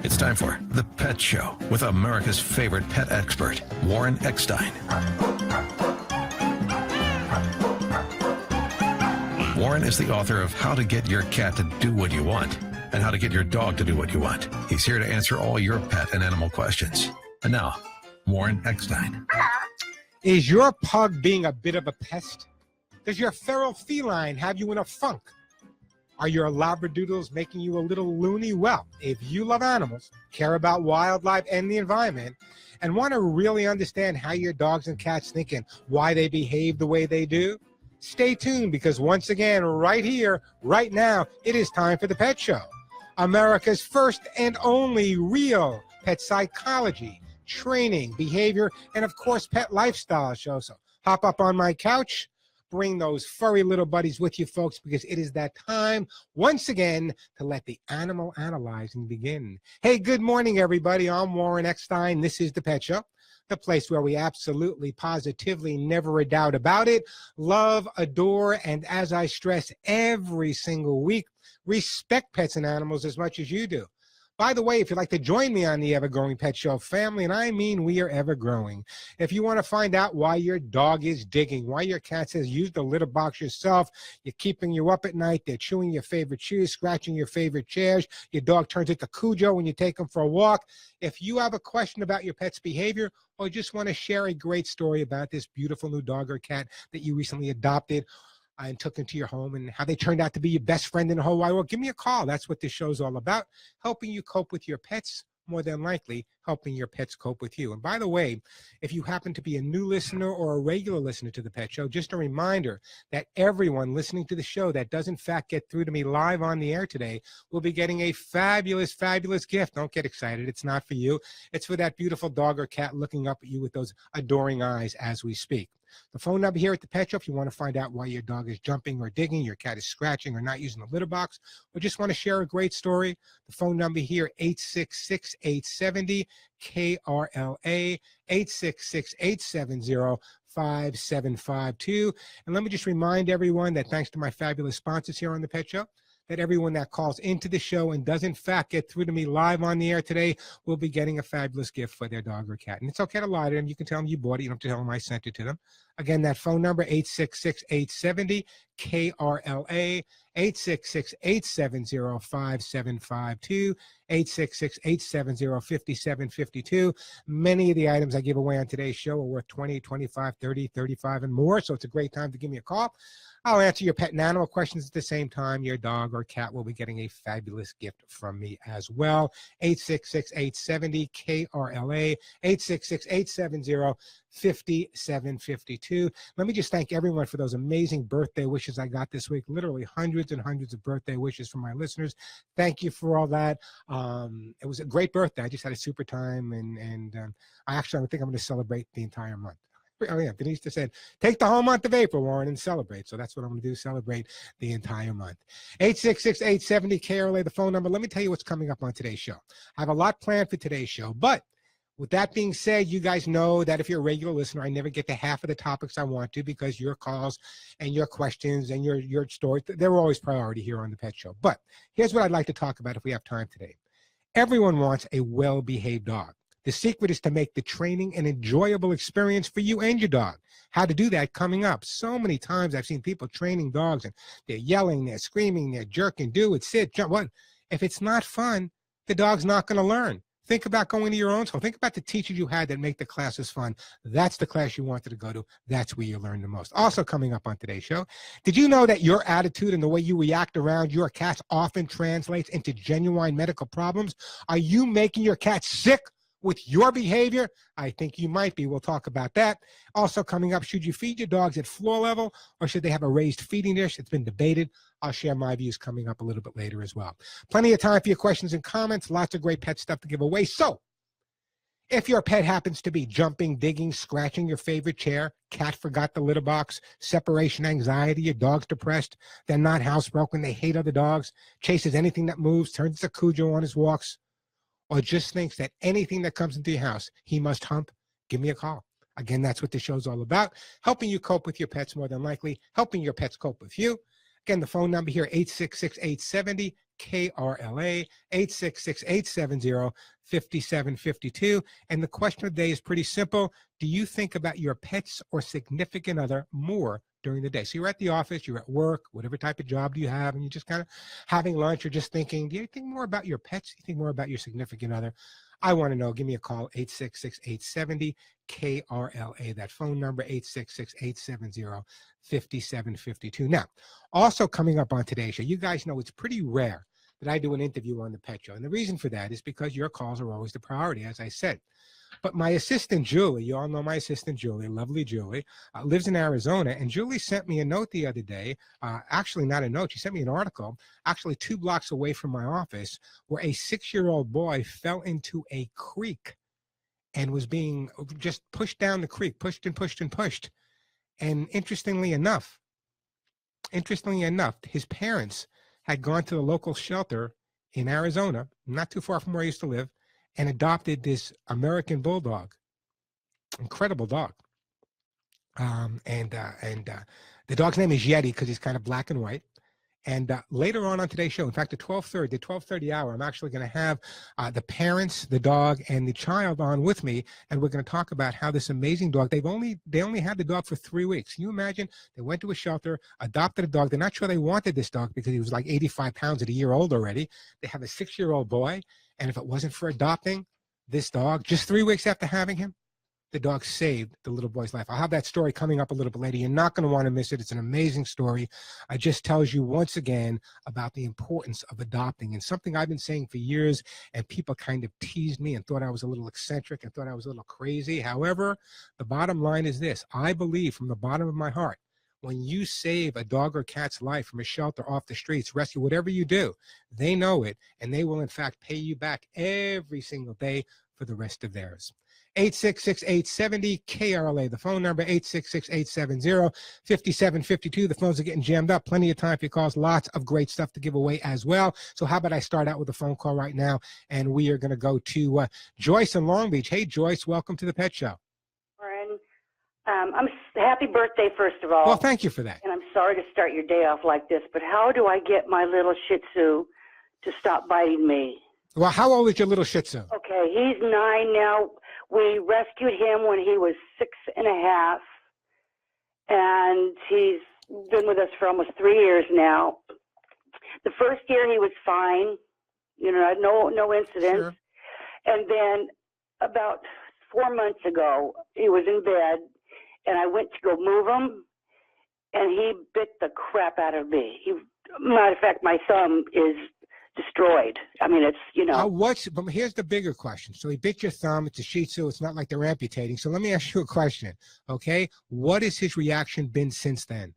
It's time for The Pet Show with America's favorite pet expert, Warren Eckstein. Warren is the author of How to Get Your Cat to Do What You Want and How to Get Your Dog to Do What You Want. He's here to answer all your pet and animal questions. And now, Warren Eckstein. Is your pug being a bit of a pest? Does your feral feline have you in a funk? Are your labradoodles making you a little loony? Well, if you love animals, care about wildlife and the environment, and want to really understand how your dogs and cats think and why they behave the way they do, stay tuned, because once again, right here, right now, it is time for The Pet Show, America's first and only real pet psychology, training, behavior, and of course, pet lifestyle show. So hop up on my couch, bring those furry little buddies with you, folks, because it is that time, once again, to let the animal analyzing begin. Hey, good morning, everybody. I'm Warren Eckstein. This is The Pet Show, the place where we absolutely, positively, never a doubt about it, love, adore, and as I stress every single week, respect pets and animals as much as you do. By the way, if you'd like to join me on the Ever-Growing Pet Show family, and I mean we are ever-growing, if you want to find out why your dog is digging, why your cat says use the litter box yourself, you're keeping you up at night, they're chewing your favorite shoes, scratching your favorite chairs, your dog turns into Cujo when you take them for a walk. If you have a question about your pet's behavior or just want to share a great story about this beautiful new dog or cat that you recently adopted and took into your home and how they turned out to be your best friend in the whole wide world, give me a call. That's what this show's all about, helping you cope with your pets, more than likely helping your pets cope with you. And by the way, if you happen to be a new listener or a regular listener to The Pet Show, just a reminder that everyone listening to the show that does in fact get through to me live on the air today will be getting a fabulous, fabulous gift. Don't get excited. It's not for you. It's for that beautiful dog or cat looking up at you with those adoring eyes as we speak. The phone number here at The Pet Show, if you want to find out why your dog is jumping or digging, your cat is scratching or not using the litter box, or just want to share a great story, the phone number here, 866-870-KRLA, 866-870-5752. And let me just remind everyone that thanks to my fabulous sponsors here on The Pet Show, that everyone that calls into the show and does in fact get through to me live on the air today will be getting a fabulous gift for their dog or cat. And it's okay to lie to them. You can tell them you bought it. You don't have to tell them I sent it to them. Again, that phone number, 866-870-KRLA, 866-870-5752, 866-870-5752. Many of the items I give away on today's show are worth 20, 25, 30, 35, and more. So it's a great time to give me a call. I'll answer your pet and animal questions at the same time. Your dog or cat will be getting a fabulous gift from me as well. 866-870-KRLA, 866-870-5752. Let me just thank everyone for those amazing birthday wishes I got this week. Literally hundreds and hundreds of birthday wishes from my listeners. Thank you for all that. It was a great birthday. I just had a super time, and I think I'm going to celebrate the entire month. Oh, yeah, Denise just said, take the whole month of April, Warren, and celebrate. So that's what I'm going to do, celebrate the entire month. 866-870-KRLA, the phone number. Let me tell you what's coming up on today's show. I have a lot planned for today's show, but with that being said, you guys know that if you're a regular listener, I never get to half of the topics I want to because your calls and your questions and your stories, they're always priority here on The Pet Show. But here's what I'd like to talk about if we have time today. Everyone wants a well-behaved dog. The secret is to make the training an enjoyable experience for you and your dog. How to do that coming up. So many times I've seen people training dogs and they're yelling, they're screaming, they're jerking, do it, sit, jump. What? If it's not fun, the dog's not going to learn. Think about going to your own school. Think about the teachers you had that make the classes fun. That's the class you wanted to go to. That's where you learn the most. Also coming up on today's show, did you know that your attitude and the way you react around your cats often translates into genuine medical problems? Are you making your cat sick with your behavior? I think you might be. We'll talk about that. Also coming up, should you feed your dogs at floor level or should they have a raised feeding dish? It's been debated. I'll share my views coming up a little bit later as well. Plenty of time for your questions and comments. Lots of great pet stuff to give away. So if your pet happens to be jumping, digging, scratching your favorite chair, cat forgot the litter box, separation anxiety, your dog's depressed, they're not housebroken, they hate other dogs, chases anything that moves, turns to Cujo on his walks, or just thinks that anything that comes into your house, he must hump, give me a call. Again, that's what the show's all about, helping you cope with your pets more than likely, helping your pets cope with you. Again, the phone number here, 866-870-KRLA, 866-870-5752. And the question of the day is pretty simple. Do you think about your pets or significant other more during the day? So you're at the office, you're at work, whatever type of job do you have, and you're just kind of having lunch or just thinking, do you think more about your pets? Do you think more about your significant other? I want to know. Give me a call, 866-870-KRLA. That phone number, 866-870-5752. Now, also coming up on today's show, you guys know it's pretty rare that I do an interview on the Pet Show. And the reason for that is because your calls are always the priority, as I said. But my assistant, Julie, you all know my assistant, Julie, lovely Julie, lives in Arizona. And Julie sent me a note the other day. Actually, not a note. She sent me an article, actually 2 blocks away from my office, where a 6-year-old boy fell into a creek and was being just pushed down the creek, pushed and pushed and pushed. And interestingly enough, his parents had gone to the local shelter in Arizona, not too far from where I used to live, and adopted this American bulldog, incredible dog. The dog's name is Yeti because he's kind of black and white. And later on today's show, in fact, at 12:30, the 12:30 hour, I'm actually going to have the parents, the dog, and the child on with me, and we're going to talk about how this amazing dog. They only had the dog for 3 weeks. Can you imagine? They went to a shelter, adopted a dog. They're not sure they wanted this dog because he was like 85 pounds at a year old already. They have a 6-year-old boy, and if it wasn't for adopting this dog, just 3 weeks after having him, the dog saved the little boy's life. I'll have that story coming up a little bit later. You're not going to want to miss it. It's an amazing story. It just tells you once again about the importance of adopting, and something I've been saying for years, and people kind of teased me and thought I was a little eccentric and thought I was a little crazy. However, the bottom line is this. I believe from the bottom of my heart, when you save a dog or cat's life from a shelter, off the streets, rescue, whatever you do, they know it, and they will in fact pay you back every single day for the rest of theirs. 866-870-KRLA, the phone number, 866-870-5752. The phones are getting jammed up. Plenty of time for your calls. Lots of great stuff to give away as well. So how about I start out with a phone call right now, and we are going to go to Joyce in Long Beach. Hey, Joyce, welcome to the Pet Show. Warren, happy birthday, first of all. Well, thank you for that. And I'm sorry to start your day off like this, but how do I get my little Shih Tzu to stop biting me? Well, how old is your little Shih Tzu? Okay, he's 9 now. We rescued him when he was 6.5, and he's been with us for almost 3 years now. The first year he was fine, no incidents. Sure. And then about 4 months ago, he was in bed, and I went to go move him, and he bit the crap out of me. Matter of fact, my thumb is destroyed. I mean, it's, But here's the bigger question. So he bit your thumb. It's a Shih Tzu. It's not like they're amputating. So let me ask you a question, okay? What has his reaction been since then?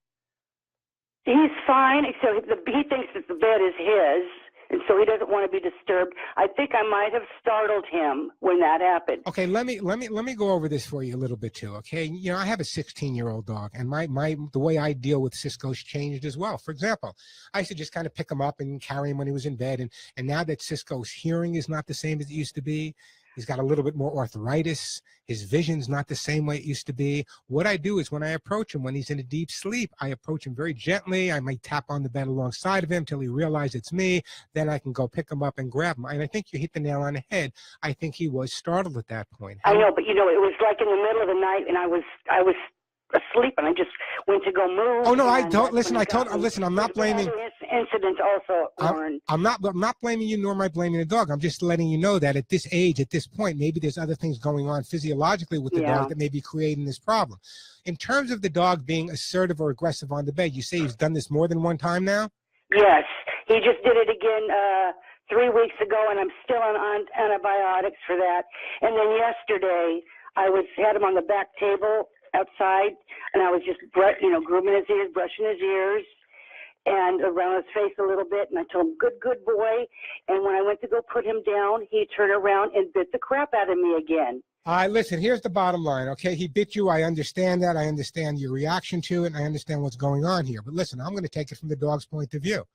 He's fine. So he thinks that the bed is his, and so he doesn't want to be disturbed. I think I might have startled him when that happened. Okay, let me go over this for you a little bit too. Okay, I have a 16-year-old dog, and the way I deal with Cisco's changed as well. For example, I used to just kind of pick him up and carry him when he was in bed, and now that Cisco's hearing is not the same as it used to be, he's got a little bit more arthritis. His vision's not the same way it used to be. What I do is when I approach him, when he's in a deep sleep, I approach him very gently. I might tap on the bed alongside of him till he realizes it's me. Then I can go pick him up and grab him. And I think you hit the nail on the head. I think he was startled at that point. I know, but it was like in the middle of the night, and I was asleep, and I just went to go move. Oh no, I don't listen. Listen. I'm not blaming. Incidents also, Warren. I'm not blaming you, nor am I blaming the dog. I'm just letting you know that at this age, at this point, maybe there's other things going on physiologically with the dog that may be creating this problem. In terms of the dog being assertive or aggressive on the bed, you say he's done this more than one time now? Yes, he just did it again 3 weeks ago, and I'm still on antibiotics for that. And then yesterday, I had him on the back table outside, and I was just grooming his ears, brushing his ears, and around his face a little bit, and I told him, good boy. And when I went to go put him down, he turned around and bit the crap out of me again. All right, listen, here's the bottom line, okay? He bit you. I understand that. I understand your reaction to it, and I understand what's going on here. But listen, I'm going to take it from the dog's point of view.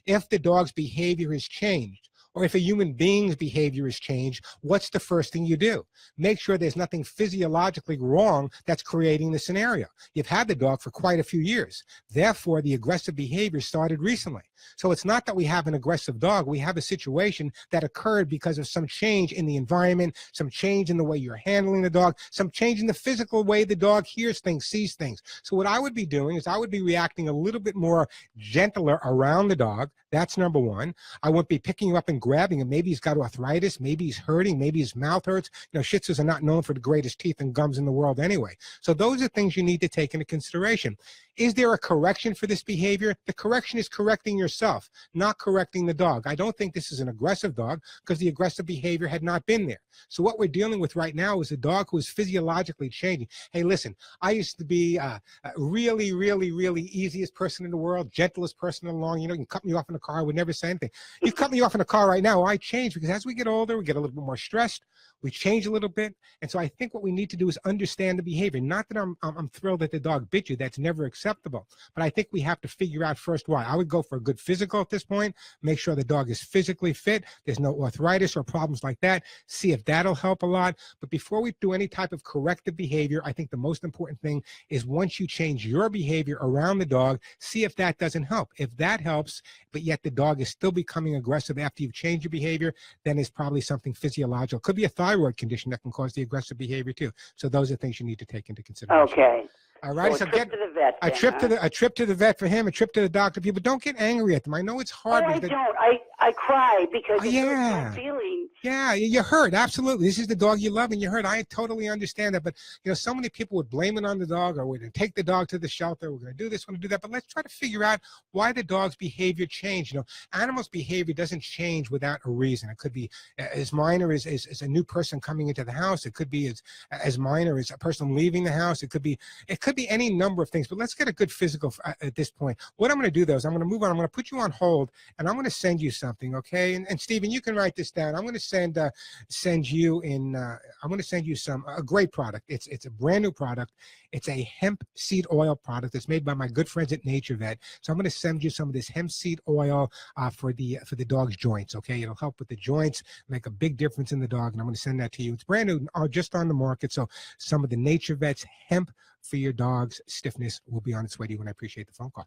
If the dog's behavior has changed, or if a human being's behavior has changed, what's the first thing you do? Make sure there's nothing physiologically wrong that's creating the scenario. You've had the dog for quite a few years. Therefore, the aggressive behavior started recently. So it's not that we have an aggressive dog. We have a situation that occurred because of some change in the environment, some change in the way you're handling the dog, some change in the physical way the dog hears things, sees things. So what I would be doing is I would be reacting a little bit more gentler around the dog. That's number one. I won't be picking him up and grabbing him. Maybe he's got arthritis. Maybe he's hurting. Maybe his mouth hurts. You know, Shih Tzus are not known for the greatest teeth and gums in the world anyway. So those are things you need to take into consideration. Is there a correction for this behavior? The correction is correcting yourself, not correcting the dog. I don't think this is an aggressive dog because the aggressive behavior had not been there. So what we're dealing with right now is a dog who is physiologically changing. Hey, listen, I used to be really, really, really easiest person in the world, gentlest person along. You know, you can cut me off in a car, I would never say anything. You cut me off in a car right now, I change because as we get older, we get a little bit more stressed. We change a little bit. And so I think what we need to do is understand the behavior. Not that I'm thrilled that the dog bit you. That's never acceptable. But I think we have to figure out first why. I would go for a good physical at this point. Make sure the dog is physically fit. There's no arthritis or problems like that. See if that'll help a lot. But before we do any type of corrective behavior, I think the most important thing is once you change your behavior around the dog, see if that doesn't help. If that helps, but yet the dog is still becoming aggressive after you've changed your behavior, then it's probably something physiological. Could be a thyroid condition that can cause the aggressive behavior too. So those are things you need to take into consideration. Okay. All right. So a trip to the vet. A trip to the vet for him, a trip to the doctor. People don't get angry at them. I know it's hard. I don't. I cry because it hurts my feelings. Yeah, you're hurt. Absolutely. This is the dog you love and you're hurt. I totally understand that. But, you know, so many people would blame it on the dog, or we're going to take the dog to the shelter. We're going to do this, we're going to do that. But let's try to figure out why the dog's behavior changed. You know, animals' behavior doesn't change without a reason. It could be as minor as a new person coming into the house. It could be as minor as a person leaving the house. It could be any number of things. But let's get a good physical at this point. What I'm going to do, though, is I'm going to move on. I'm going to put you on hold, and I'm going to send you something, okay? And Stephen, you can write this down. I'm going to send you a great product. It's a brand new product. It's a hemp seed oil product that's made by my good friends at Nature Vet. So I'm going to send you some of this hemp seed oil for the dog's joints, okay? It'll help with the joints, make a big difference in the dog, and I'm going to send that to you. It's brand new, just on the market. So some of the Nature Vet's hemp for your dog's stiffness will be on its way to you, and I appreciate the phone call.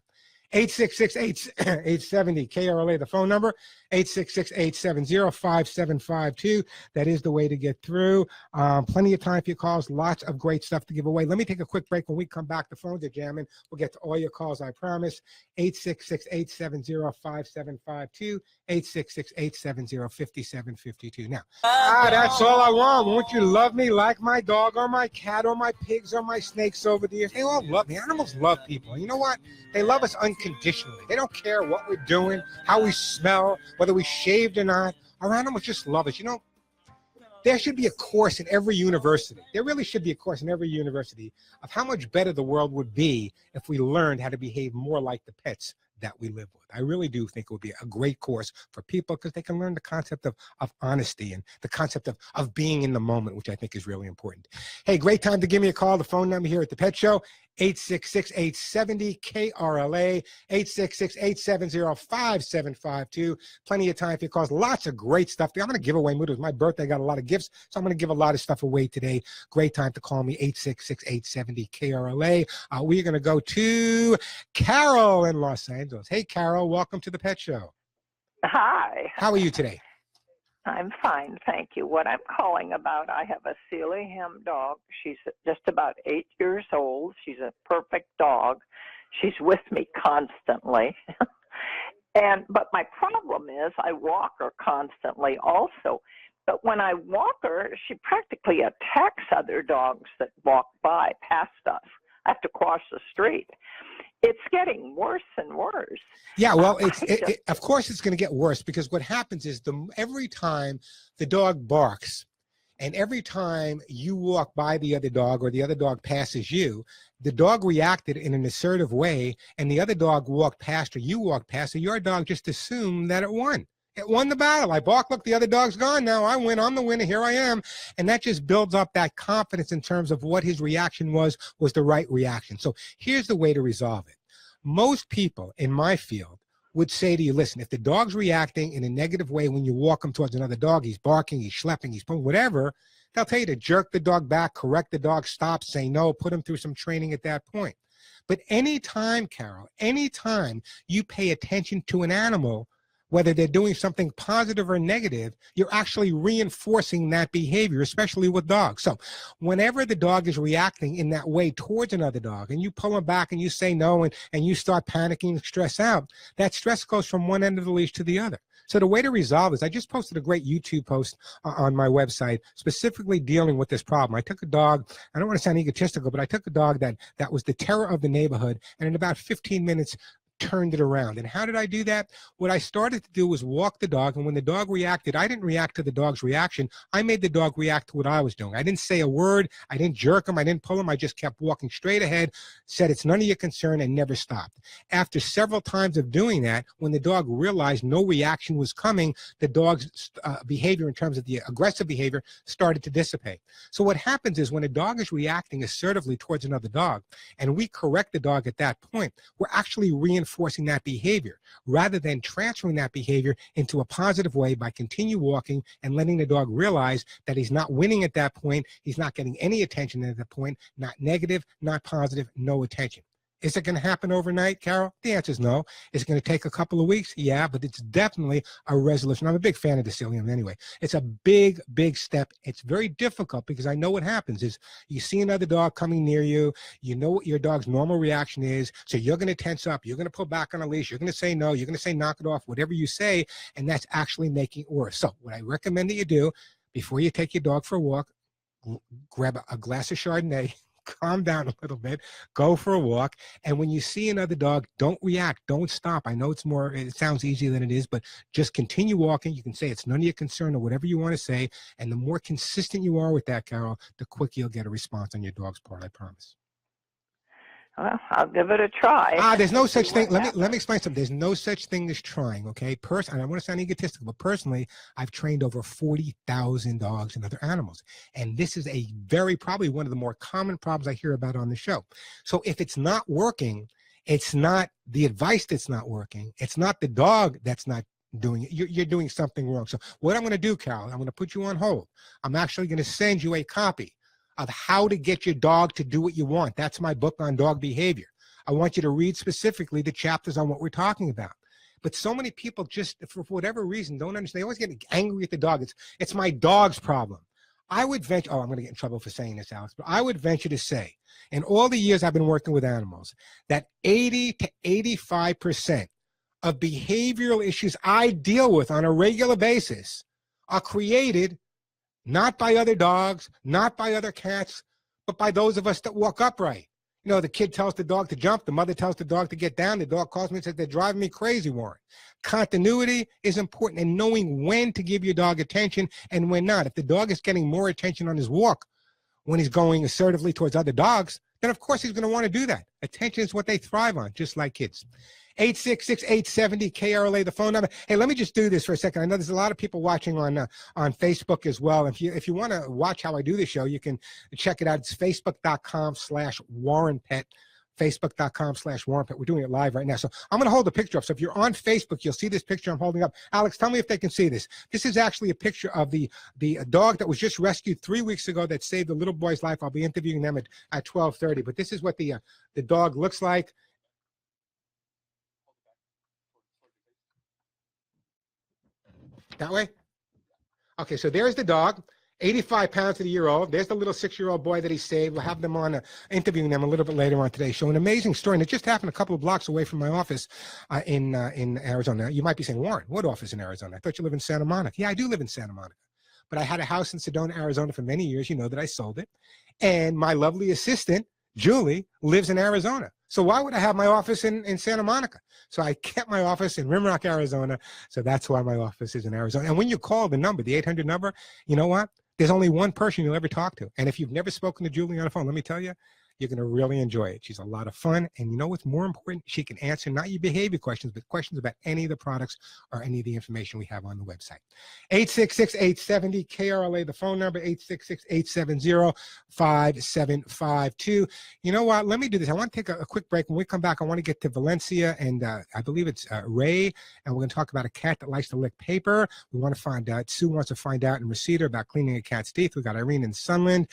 866-870-KRLA, the phone number, 866-870-5752. That is the way to get through. Plenty of time for your calls, lots of great stuff to give away. Let me take a quick break. When we come back, the phones are jamming. We'll get to all your calls, I promise. 866-870-5752, 866-870-5752. Now, that's all I want. Won't you love me like my dog or my cat or my pigs or my snakes over the years? They all love me. Animals love people. You know what? They love us unconditionally. They don't care what we're doing, how we smell, whether we shaved or not. Our animals just love us. You know, there should be a course in every university. There really should be a course in every university of how much better the world would be if we learned how to behave more like the pets that we live with. I really do think it would be a great course for people because they can learn the concept of honesty and the concept of being in the moment, which I think is really important. Hey, great time to give me a call. The phone number here at the Pet Show, 866-870-KRLA, 866-870-5752. Plenty of time for your calls. Lots of great stuff. I'm going to give away mood. It was my birthday. I got a lot of gifts, so I'm going to give a lot of stuff away today. Great time to call me, 866-870-KRLA. We're going to go to Carol in Los Angeles. Hey, Carol, welcome to the Pet Show. Hi. How are you today? I'm fine, thank you. What I'm calling about, I have a Sealyham dog. She's just about 8 years old. She's a perfect dog. She's with me constantly. But my problem is I walk her constantly also. But when I walk her, she practically attacks other dogs that walk by past us. I have to cross the street. It's getting worse and worse. Yeah, well, of course it's going to get worse because what happens is every time the dog barks and every time you walk by the other dog or the other dog passes you, the dog reacted in an assertive way and the other dog walked past or you walked past, so your dog just assumed that it won. It won the battle. I bark, look, the other dog's gone now. I win. I'm the winner. Here I am. And that just builds up that confidence in terms of what his reaction was the right reaction. So here's the way to resolve it. Most people in my field would say to you, listen, if the dog's reacting in a negative way when you walk him towards another dog, he's barking, he's schlepping, he's pulling, whatever, they'll tell you to jerk the dog back, correct the dog, stop, say no, put him through some training at that point. But anytime, Carol, anytime you pay attention to an animal, whether they're doing something positive or negative, you're actually reinforcing that behavior, especially with dogs. So whenever the dog is reacting in that way towards another dog and you pull him back and you say no and you start panicking and stress out, that stress goes from one end of the leash to the other. So the way to resolve this, I just posted a great YouTube post on my website specifically dealing with this problem. I took a dog, I don't want to sound egotistical, but I took a dog that was the terror of the neighborhood, and in about 15 minutes, turned it around. And how did I do that? What I started to do was walk the dog, and when the dog reacted, I didn't react to the dog's reaction. I made the dog react to what I was doing. I didn't say a word. I didn't jerk him. I didn't pull him. I just kept walking straight ahead, said it's none of your concern, and never stopped. After several times of doing that, when the dog realized no reaction was coming, the dog's behavior in terms of the aggressive behavior started to dissipate. So what happens is when a dog is reacting assertively towards another dog, and we correct the dog at that point, we're actually reinforcing that behavior rather than transferring that behavior into a positive way by continue walking and letting the dog realize that he's not winning at that point. He's not getting any attention at that point, not negative, not positive, no attention. Is it going to happen overnight, Carol? The answer is no. Is it going to take a couple of weeks? Yeah, but it's definitely a resolution. I'm a big fan of Decilium anyway. It's a big, big step. It's very difficult because I know what happens is you see another dog coming near you. You know what your dog's normal reaction is. So you're going to tense up. You're going to pull back on a leash. You're going to say no. You're going to say knock it off, whatever you say, and that's actually making it worse. So what I recommend that you do before you take your dog for a walk, grab a glass of Chardonnay, calm down a little bit, go for a walk, and when you see another dog, don't react, don't stop. I know it sounds easier than it is, but just continue walking. You can say it's none of your concern or whatever you want to say, and the more consistent you are with that, Carol, the quicker you'll get a response on your dog's part, I promise. Well, I'll give it a try. There's no such thing. Let me explain something. There's no such thing as trying, okay? And I want to sound egotistical, but personally, I've trained over 40,000 dogs and other animals. And this is probably one of the more common problems I hear about on the show. So if it's not working, it's not the advice that's not working. It's not the dog that's not doing it. You're doing something wrong. So what I'm going to do, Carol, I'm going to put you on hold. I'm actually going to send you a copy of how to get your dog to do what you want. That's my book on dog behavior. I want you to read specifically the chapters on what we're talking about. But so many people just, for whatever reason, don't understand. They always get angry at the dog. It's my dog's problem. I would venture, I'm going to get in trouble for saying this, Alex, but I would venture to say, in all the years I've been working with animals, that 80 to 85% of behavioral issues I deal with on a regular basis are created not by other dogs, not by other cats, but by those of us that walk upright. You know, the kid tells the dog to jump, the mother tells the dog to get down, the dog calls me and says, they're driving me crazy, Warren. Continuity is important, and knowing when to give your dog attention and when not. If the dog is getting more attention on his walk when he's going assertively towards other dogs, then of course he's going to want to do that. Attention is what they thrive on, just like kids. 866-870-KRLA, the phone number. Hey, let me just do this for a second. I know there's a lot of people watching on Facebook as well. If you want to watch how I do the show, you can check it out. It's facebook.com/WarrenPet. Facebook.com/WarrenPet. We're doing it live right now. So I'm going to hold the picture up. So if you're on Facebook, you'll see this picture I'm holding up. Alex, tell me if they can see this. This is actually a picture of the dog that was just rescued 3 weeks ago that saved the little boy's life. I'll be interviewing them at 12:30. But this is what the dog looks like. That way? Okay, so there's the dog, 85 pounds to the year old. There's the little 6-year-old boy that he saved. We'll have them on, interviewing them a little bit later on today. Show an amazing story, and it just happened a couple of blocks away from my office in Arizona. You might be saying, Warren, what office in Arizona? I thought you live in Santa Monica. Yeah, I do live in Santa Monica. But I had a house in Sedona, Arizona for many years. You know that I sold it. And my lovely assistant, Julie, lives in Arizona. So why would I have my office in Santa Monica? So I kept my office in Rimrock, Arizona. So that's why my office is in Arizona. And when you call the number, the 800 number, you know what? There's only one person you'll ever talk to. And if you've never spoken to Julie on the phone, let me tell you, You're going to really enjoy it. She's a lot of fun. And you know what's more important? She can answer not your behavior questions, but questions about any of the products or any of the information we have on the website. 866-870-KRLA, the phone number, 866-870-5752. You know what? Let me do this. I want to take a quick break. When we come back, I want to get to Valencia, and I believe it's Ray, and we're going to talk about a cat that likes to lick paper. We want to find out, Sue wants to find out in Reseda about cleaning a cat's teeth. We got Irene in Sunland,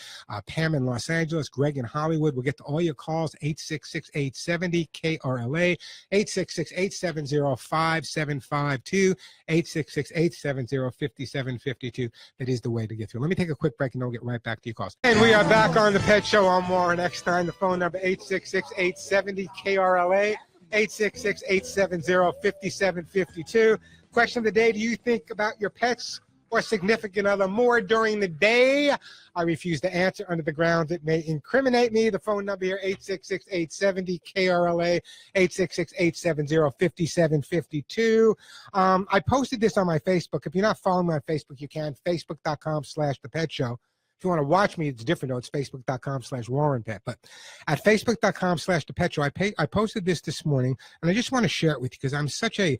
Pam in Los Angeles, Greg in Hollywood. We'll get to all your calls, 866-870-KRLA, 866-870-5752, 866-870-5752. That is the way to get through. Let me take a quick break, and then we'll get right back to your calls. And we are back on the Pet Show. I'm Warren Eckstein. The phone number, 866-870-KRLA, 866-870-5752. Question of the day: do you think about your pets or significant other more during the day? I refuse to answer under the grounds it may incriminate me. The phone number here, 866-870-KRLA, 866-870-5752. I posted this on my Facebook. If you're not following me on Facebook, you can, facebook.com/thepetshow. If you want to watch me, it's different though. It's facebook.com/WarrenPet. But at facebook.com/thepetshow, I posted this morning, and I just want to share it with you because I'm such a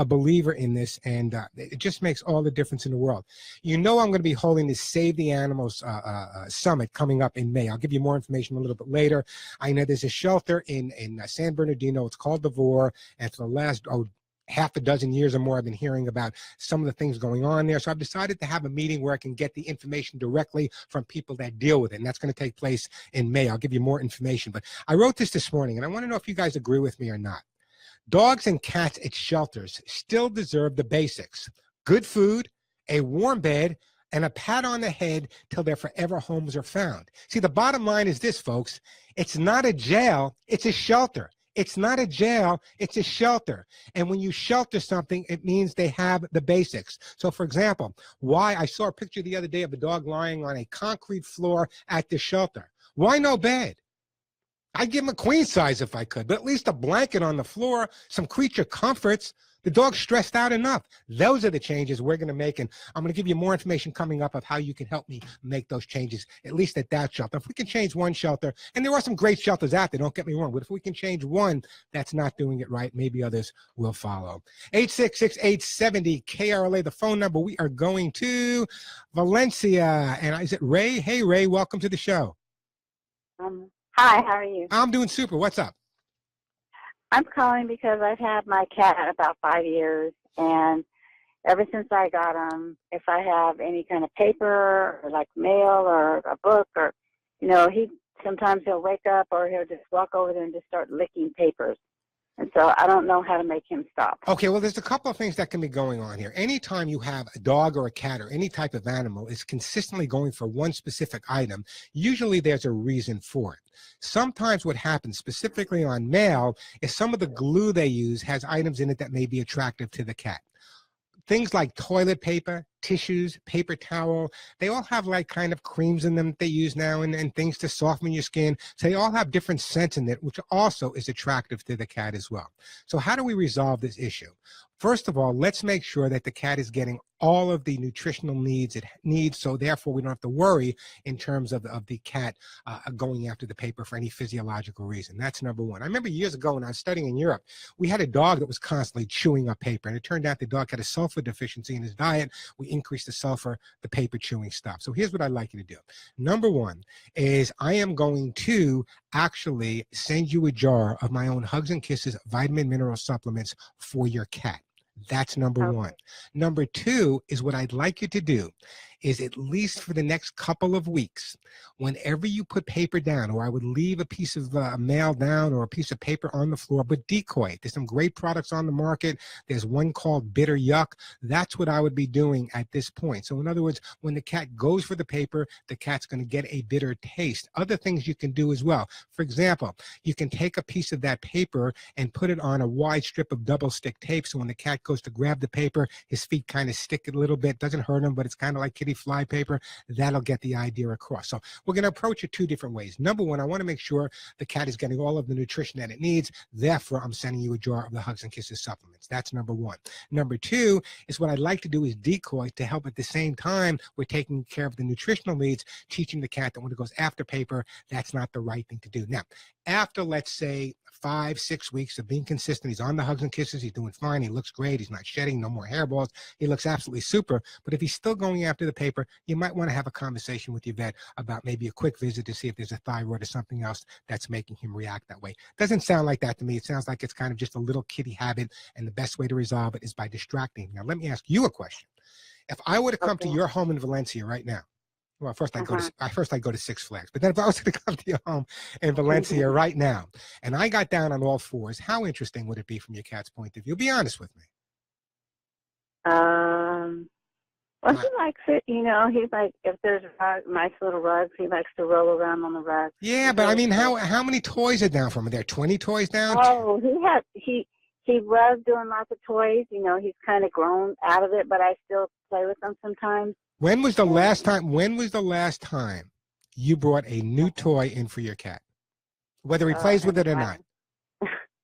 believer in this, and it just makes all the difference in the world. You know, I'm going to be holding this Save the Animals Summit coming up in May. I'll give you more information a little bit later. I know there's a shelter in San Bernardino. It's called The Vor, and for the last half a dozen years or more, I've been hearing about some of the things going on there. So I've decided to have a meeting where I can get the information directly from people that deal with it. And that's going to take place in May. I'll give you more information. But I wrote this morning, and I want to know if you guys agree with me or not. Dogs and cats at shelters still deserve the basics: good food, a warm bed, and a pat on the head till their forever homes are found. See, the bottom line is this, folks. It's not a jail. It's a shelter. It's not a jail, it's a shelter. And when you shelter something, it means they have the basics. So for example, why I saw a picture the other day of a dog lying on a concrete floor at the shelter. Why no bed? I'd give him a queen size if I could, but at least a blanket on the floor, some creature comforts. The dog's stressed out enough. Those are the changes we're going to make, and I'm going to give you more information coming up of how you can help me make those changes, at least at that shelter. If we can change one shelter, and there are some great shelters out there, don't get me wrong, but if we can change one that's not doing it right, maybe others will follow. 866-870-KRLA, the phone number. We are going to Valencia, and is it Ray? Hey, Ray, welcome to the show. Hi, how are you? I'm doing super. What's up? I'm calling because I've had my cat about 5 years, and ever since I got him, if I have any kind of paper or like mail or a book, or, you know, sometimes he'll wake up or he'll just walk over there and just start licking papers. And so I don't know how to make him stop. Okay, well, there's a couple of things that can be going on here. Anytime you have a dog or a cat or any type of animal is consistently going for one specific item, usually there's a reason for it. Sometimes what happens, specifically on mail, is some of the glue they use has items in it that may be attractive to the cat. Things like toilet paper, tissues, paper towel, they all have like kind of creams in them that they use now and things to soften your skin. So they all have different scents in it, which also is attractive to the cat as well. So how do we resolve this issue? First of all, let's make sure that the cat is getting all of the nutritional needs it needs, so therefore we don't have to worry in terms of the cat going after the paper for any physiological reason. That's number one. I remember years ago when I was studying in Europe, we had a dog that was constantly chewing up paper, and it turned out the dog had a sulfur deficiency in his diet. We increased the sulfur, the paper chewing stopped. So here's what I'd like you to do. Number one is I am going to actually send you a jar of my own Hugs and Kisses vitamin mineral supplements for your cat. That's number one. Number two is what I'd like you to do is, at least for the next couple of weeks, whenever you put paper down, or I would leave a piece of mail down or a piece of paper on the floor, but decoy it. There's some great products on the market. There's one called Bitter Yuck. That's what I would be doing at this point. So in other words, when the cat goes for the paper, the cat's going to get a bitter taste. Other things you can do as well. For example, you can take a piece of that paper and put it on a wide strip of double stick tape, so when the cat goes to grab the paper, his feet kind of stick it a little bit. Doesn't hurt him, but it's kind of like kitty flypaper. That'll get the idea across. So we're going to approach it two different ways. Number one, I want to make sure the cat is getting all of the nutrition that it needs. Therefore, I'm sending you a jar of the Hugs and Kisses supplements. That's number one. Number two is what I'd like to do is decoy to help at the same time we're taking care of the nutritional needs, teaching the cat that when it goes after paper, that's not the right thing to do. Now, after, let's say, 5-6 weeks of being consistent, he's on the Hugs and Kisses, he's doing fine, he looks great, he's not shedding, no more hairballs, he looks absolutely super. But if he's still going after the paper, you might want to have a conversation with your vet about maybe a quick visit to see if there's a thyroid or something else that's making him react that way. Doesn't sound like that to me. It sounds like it's kind of just a little kitty habit, and the best way to resolve it is by distracting him. Now, let me ask you a question. If I were to come to your home in Valencia right now, well, first I go to Six Flags, but then if I was to come to your home in Valencia right now, and I got down on all fours, how interesting would it be from your cat's point of view? Be honest with me. Well, he likes it. You know, he's like, if there's nice little rugs, he likes to roll around on the rug. Yeah, but I mean, how many toys are down from him? Are there 20 toys down? Oh, he was doing lots of toys. You know, he's kind of grown out of it, but I still play with them sometimes. When was the last time you brought a new toy in for your cat? Whether he plays with it or not.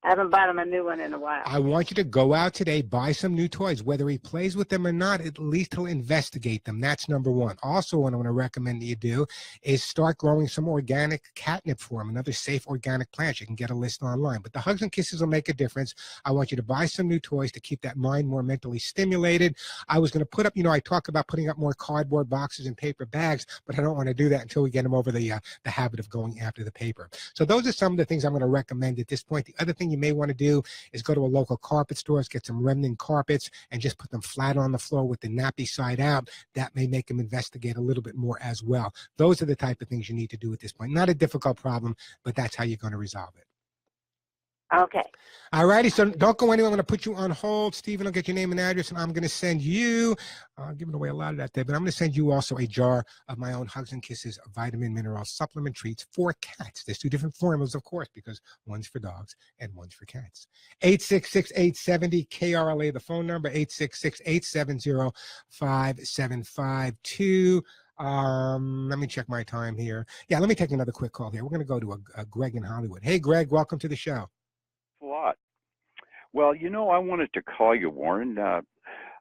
I haven't bought him a new one in a while. I want you to go out today, buy some new toys. Whether he plays with them or not, at least he'll investigate them. That's number one. Also, what I want to recommend that you do is start growing some organic catnip for him, another safe organic plant. You can get a list online. But the Hugs and Kisses will make a difference. I want you to buy some new toys to keep that mind more mentally stimulated. I was going to put up, I talk about putting up more cardboard boxes and paper bags, but I don't want to do that until we get him over the habit of going after the paper. So those are some of the things I'm going to recommend at this point. The other thing you may want to do is go to a local carpet store, get some remnant carpets, and just put them flat on the floor with the nappy side out. That may make them investigate a little bit more as well. Those are the type of things you need to do at this point. Not a difficult problem, but that's how you're going to resolve it. Okay. All righty. So don't go anywhere. I'm going to put you on hold. Stephen will get your name and address, and I'm going to send you, I'm giving away a lot of that there, but I'm going to send you also a jar of my own Hugs and Kisses vitamin mineral supplement treats for cats. There's two different formulas, of course, because one's for dogs and one's for cats. 866-870-KRLA, the phone number, 866-870-5752. Let me check my time here. Yeah, let me take another quick call here. We're going to go to a Greg in Hollywood. Hey, Greg, welcome to the show. A lot. Well, I wanted to call you, Warren.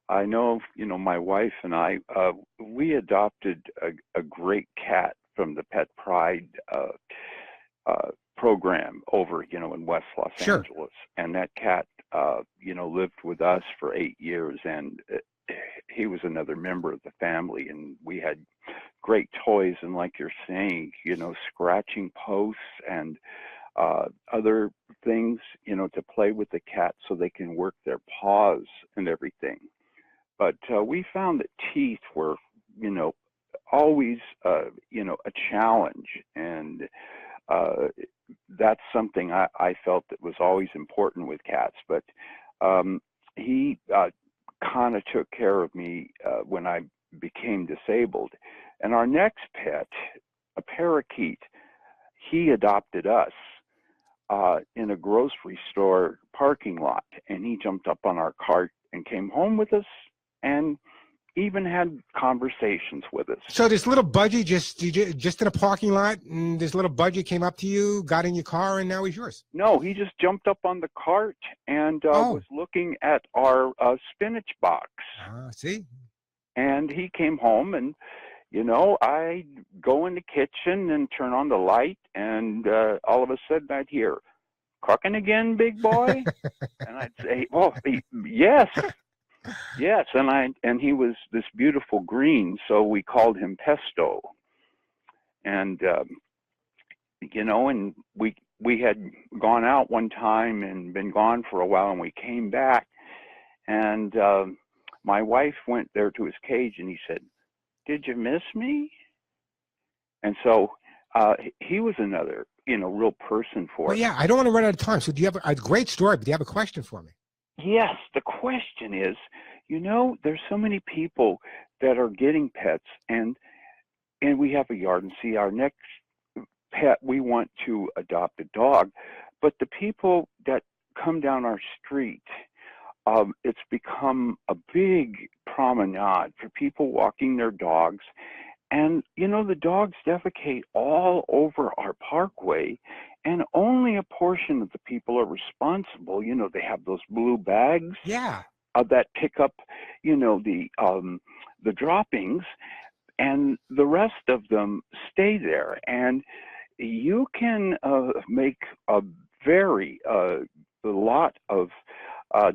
I know, my wife and I, we adopted a great cat from the Pet Pride program over, in West Los Angeles. And that cat, lived with us for 8 years, and he was another member of the family, and we had great toys. And like you're saying, scratching posts and other things, to play with the cat so they can work their paws and everything. But we found that teeth were, always, a challenge. And that's something I felt that was always important with cats. But he kind of took care of me when I became disabled. And our next pet, a parakeet, he adopted us in a grocery store parking lot, and he jumped up on our cart and came home with us and even had conversations with us. So this little budgie just in a parking lot, and this little budgie came up to you, got in your car, and now he's yours? No, he just jumped up on the cart and was looking at our spinach box. See? And he came home, and I go in the kitchen and turn on the light, and all of a sudden I'd hear, "Cooking again, big boy?" And I'd say, "Oh, yes, yes." And he was this beautiful green, so we called him Pesto. And and we had gone out one time and been gone for a while, and we came back, and my wife went there to his cage, and he said, "Did you miss me?" And so he was another, real person for us. Yeah, I don't want to run out of time. So do you have a great story, but do you have a question for me? Yes, the question is, there's so many people that are getting pets, and we have a yard, and see, our next pet, we want to adopt a dog, but the people that come down our street it's become a big promenade for people walking their dogs. And, the dogs defecate all over our parkway, and only a portion of the people are responsible. They have those blue bags that pick up, the droppings, and the rest of them stay there. And you can make a lot of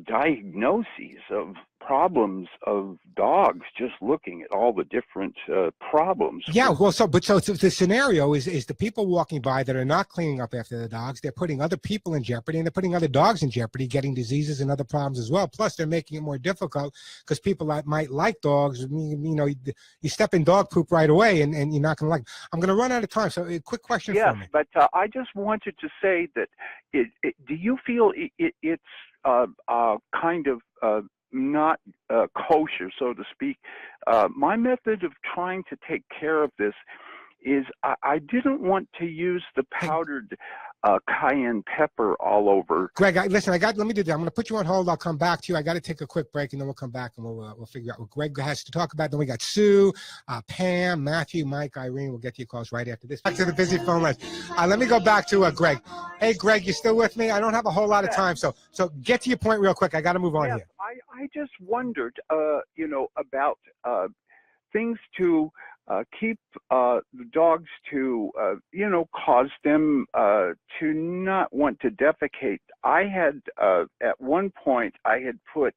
diagnoses of problems of dogs just looking at all the different problems. Yeah, well, so the scenario is the people walking by that are not cleaning up after the dogs. They're putting other people in jeopardy, and they're putting other dogs in jeopardy, getting diseases and other problems as well. Plus, they're making it more difficult because people that might like dogs, you step in dog poop right away, and you're not going to like it. I'm going to run out of time, so a quick question for me. Yes, but I just wanted to say that do you feel it's kind of not kosher, so to speak? My method of trying to take care of this is I didn't want to use the powdered cayenne pepper all over. Greg, let me do that. I'm going to put you on hold. I'll come back to you. I got to take a quick break, and then we'll come back and we'll figure out what Greg has to talk about. Then we got Sue, Pam, Matthew, Mike, Irene. We'll get to your calls right after this. Back to the busy phone lines. Let me go back to Greg. Hey, Greg, you still with me? I don't have a whole lot of time, so get to your point real quick. I got to move on here. I just wondered, about things to keep the dogs to, cause them to not want to defecate. I had, at one point, I had put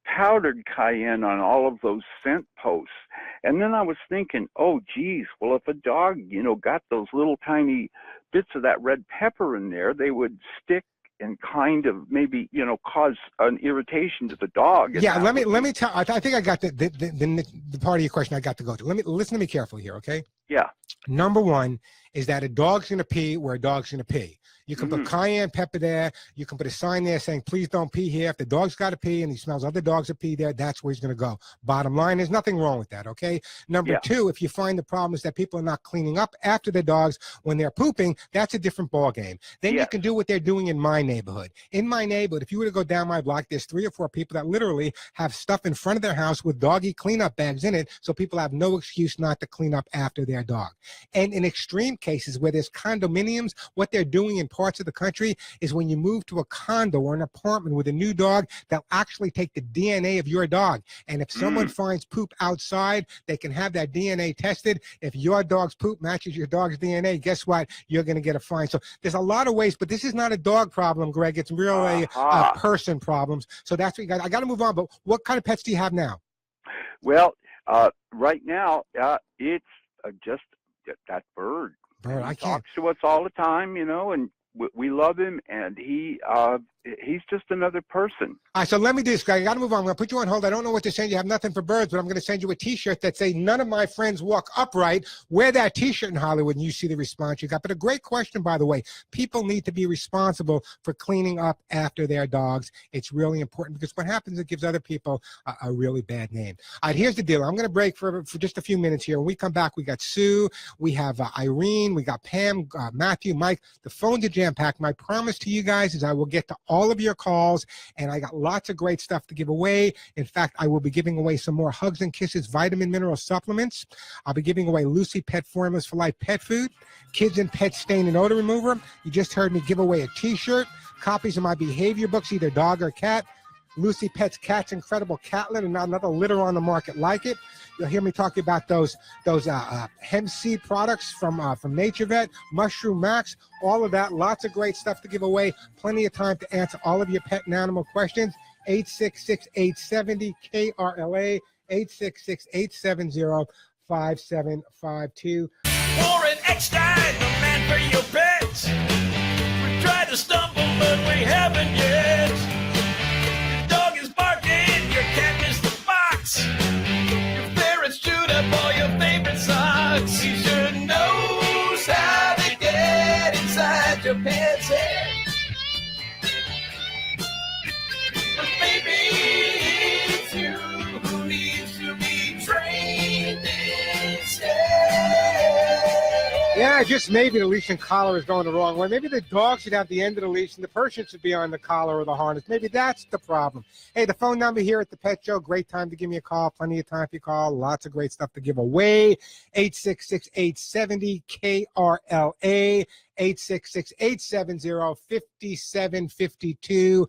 powdered cayenne on all of those scent posts. And then I was thinking, oh, geez, well, if a dog, got those little tiny bits of that red pepper in there, they would stick and kind of maybe, cause an irritation to the dog. Yeah, let me tell. I think I got the part of your question I got to go to. Listen to me carefully here, okay? Yeah. Number one is that a dog's going to pee where a dog's going to pee. You can put cayenne pepper there. You can put a sign there saying, please don't pee here. If the dog's got to pee and he smells other dogs that pee there, that's where he's going to go. Bottom line, there's nothing wrong with that, okay? Number two, if you find the problem is that people are not cleaning up after their dogs when they're pooping, that's a different ballgame. Then you can do what they're doing in my neighborhood. In my neighborhood, if you were to go down my block, there's 3 or 4 people that literally have stuff in front of their house with doggy cleanup bags in it, so people have no excuse not to clean up after their dog. And in extreme cases where there's condominiums, what they're doing in parts of the country is when you move to a condo or an apartment with a new dog, they'll actually take the DNA of your dog. And if someone finds poop outside, they can have that DNA tested. If your dog's poop matches your dog's DNA, guess what? You're going to get a fine. So there's a lot of ways, but this is not a dog problem, Greg. It's really person problems. So that's what you got. I got to move on, but what kind of pets do you have now? Well, right now, it's just that bird. He talks to us all the time, and we love him, and he's just another person. All right, so let me do this, Greg. I got to move on. I'm going to put you on hold. I don't know what to send you. I have nothing for birds, but I'm going to send you a T-shirt that says, none of my friends walk upright. Wear that T-shirt in Hollywood, and you see the response you got. But a great question, by the way. People need to be responsible for cleaning up after their dogs. It's really important because what happens, it gives other people a really bad name. All right, here's the deal. I'm going to break for just a few minutes here. When we come back, we got Sue, we have Irene, we got Pam, Matthew, Mike. The phones are jam-packed. My promise to you guys is I will get to all of your calls, and I got lots of great stuff to give away. In fact, I will be giving away some more Hugs and Kisses vitamin mineral supplements. I'll be giving away Lucy Pet Formulas for Life pet food, Kids and Pet Stain and Odor Remover. You just heard me give away a T-shirt, copies of my behavior books, either dog or cat, Lucy Pet's Cat's Incredible Cat Litter, and not another litter on the market like it. You'll hear me talk about those hemp seed products from Nature Vet, Mushroom Max, all of that. Lots of great stuff to give away. Plenty of time to answer all of your pet and animal questions. 866-870-KRLA, 866-870-5752. Warren Eckstein, the man for your pets. We tried to stumble, but we haven't yet. Your dog is barking, your cat missed the box. Your ferret's chewed up all your favorite socks. He sure knows how to get inside your pet's head. But maybe it's you who needs to be trained instead. Yeah, just maybe the leash and collar is going the wrong way. Maybe the dog should have the end of the leash and the person should be on the collar or the harness. Maybe that's the problem. Hey, the phone number here at the Pet Show, great time to give me a call. Plenty of time for your call. Lots of great stuff to give away. 866-870-KRLA. 866-870-5752.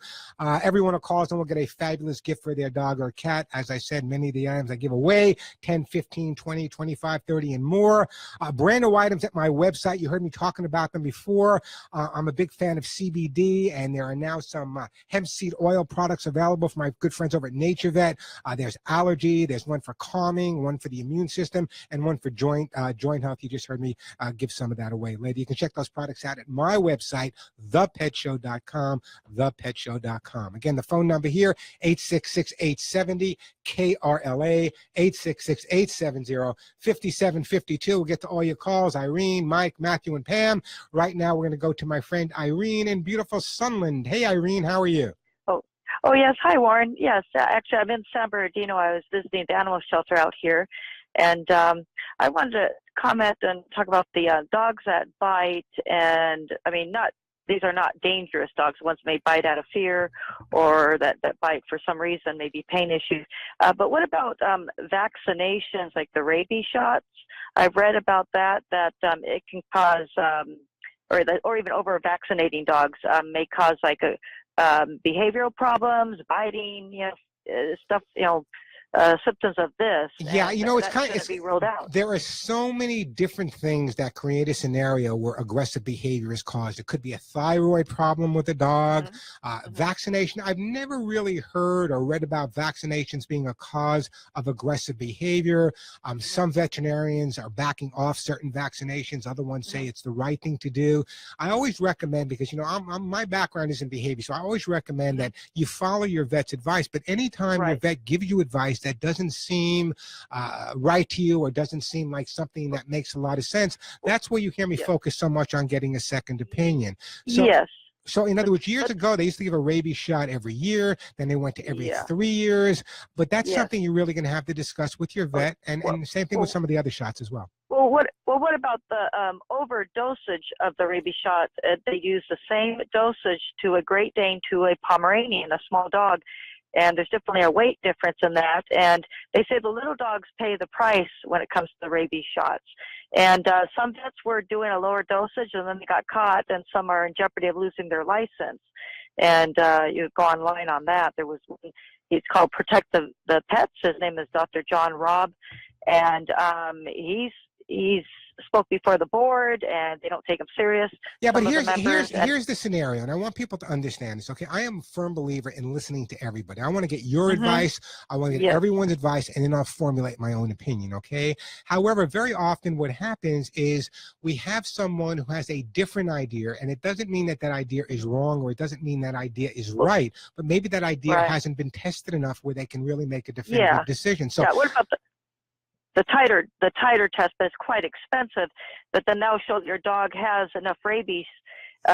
Everyone who calls in will get a fabulous gift for their dog or cat. As I said, many of the items I give away, 10, 15, 20, 25, 30, and more. Brand new items at my website. You heard me talking about them before. I'm a big fan of CBD, and there are now some hemp seed oil products available from my good friends over at Nature Vet. There's allergy. There's one for calming, one for the immune system, and one for joint health. You just heard me give some of that away later. You can check those products out at my website, thepetshow.com, thepetshow.com. Again, the phone number here, 866-870-KRLA, 866-870-5752. We'll get to all your calls, Irene, Mike, Matthew, and Pam. Right now, we're going to go to my friend Irene in beautiful Sunland. Hey, Irene, how are you? Oh, yes. Hi, Warren. Yes, actually, I'm in San Bernardino. I was visiting the animal shelter out here, and I wanted to comment and talk about the dogs that bite. And I mean, these are not dangerous dogs. Ones may bite out of fear, or that bite for some reason, maybe pain issues. But what about vaccinations, like the rabies shots? I've read about that it can cause, or even over vaccinating dogs may cause like behavioral problems, biting, stuff, symptoms of this. Yeah, it's kind of be ruled out. There are so many different things that create a scenario where aggressive behavior is caused. It could be a thyroid problem with a dog, vaccination. I've never really heard or read about vaccinations being a cause of aggressive behavior. Some veterinarians are backing off certain vaccinations. Other ones say it's the right thing to do. I always recommend, because my background is in behavior, so I always recommend that you follow your vet's advice. But anytime your vet gives you advice that doesn't seem right to you, or doesn't seem like something that makes a lot of sense, that's where you hear me focus so much on getting a second opinion. So in other words, years ago, they used to give a rabies shot every year. Then they went to every 3 years. But that's something you're really going to have to discuss with your vet. And the same thing with some of the other shots as well. Well, what about the overdosage of the rabies shot? They use the same dosage to a Great Dane to a Pomeranian, a small dog. And there's definitely a weight difference in that. And they say the little dogs pay the price when it comes to the rabies shots. And some vets were doing a lower dosage, and then they got caught, and some are in jeopardy of losing their license. And you go online on that. There was one, he's called Protect the Pets. His name is Dr. John Robb. And he's spoke before the board, and they don't take him serious. Yeah, but here's the scenario, and I want people to understand this. Okay, I am a firm believer in listening to everybody. I want to get your advice. I want to get everyone's advice, and then I'll formulate my own opinion. Okay. However, very often what happens is we have someone who has a different idea, and it doesn't mean that idea is wrong, or it doesn't mean that idea is right, but maybe that idea hasn't been tested enough where they can really make a definitive decision. So what about the titer test? But it's quite expensive, but then that'll show that your dog has enough rabies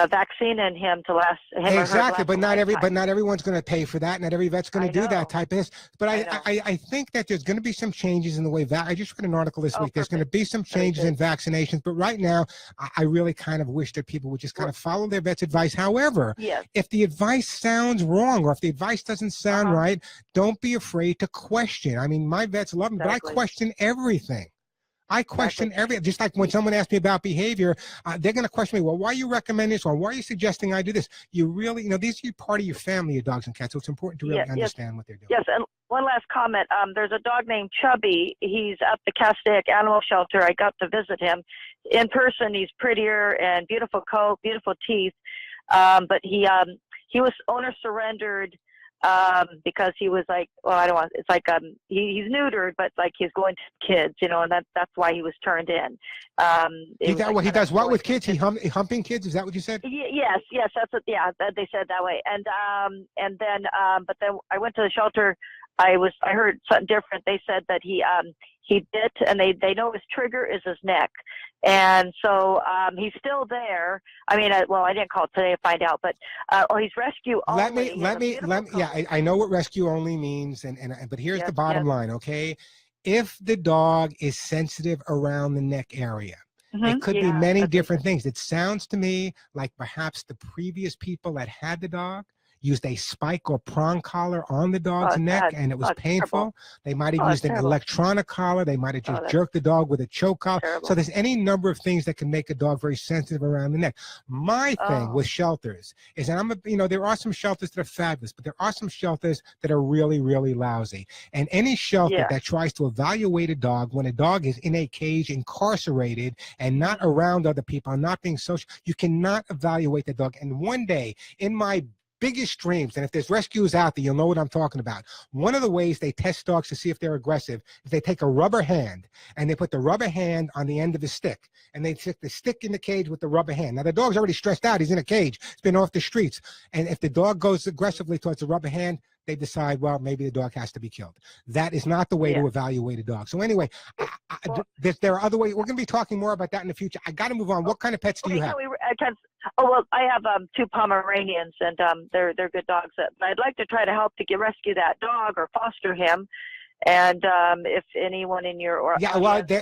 vaccine in him to last him exactly, or her but not everyone's going to pay for that. Not every vet's going to do that type of this. But I think that there's going to be some changes in the way I just read an article this week. There's going to be some changes in vaccinations, but right now I really kind of wish that people would just kind of follow their vet's advice. However, if the advice sounds wrong, or if the advice doesn't sound right, don't be afraid to question. I mean, my vets love me, but I question everything. I question everything. Just like when someone asks me about behavior, they're going to question me. Well, why you recommend this, or why are you suggesting I do this? You really, these are part of your family, your dogs and cats. So it's important to really understand what they're doing. Yes, and one last comment. There's a dog named Chubby. He's at the Castaic Animal Shelter. I got to visit him in person. He's prettier and beautiful coat, beautiful teeth. But he was owner surrendered. Because he was like, it's like he's neutered, but like he's going to kids, and that's why he was turned in. He does what with kids? He humping kids? Is that what you said? Yes, that's what. Yeah, they said that way. And then but then I went to the shelter. I heard something different. They said that he bit, and they know his trigger is his neck. And so he's still there. I mean, I didn't call today to find out, but he's rescue only. I know what rescue only means, but here's the bottom line, okay? If the dog is sensitive around the neck area, It could be many different things. It sounds to me like perhaps the previous people that had the dog used a spike or prong collar on the dog's neck, and it was painful. Terrible. They might have used an electronic collar. They might have just jerked the dog with a choke collar. Terrible. So there's any number of things that can make a dog very sensitive around the neck. My thing with shelters is, and there are some shelters that are fabulous, but there are some shelters that are really, really lousy. And any shelter that tries to evaluate a dog when a dog is in a cage, incarcerated, and not around other people, and not being social, you cannot evaluate the dog. And one day, in my biggest dreams, and if there's rescuers out there, you'll know what I'm talking about. One of the ways they test dogs to see if they're aggressive is they take a rubber hand and they put the rubber hand on the end of the stick, and they stick the stick in the cage with the rubber hand. Now the dog's already stressed out. He's in a cage. He's been off the streets. And if the dog goes aggressively towards the rubber hand, they decide, well, maybe the dog has to be killed. That is not the way to evaluate a dog. So anyway, there are other ways. We're going to be talking more about that in the future. I got to move on. What kind of pets do you have? I have 2 Pomeranians, and they're good dogs. But I'd like to try to help to rescue that dog or foster him. And if anyone in your you know what? Do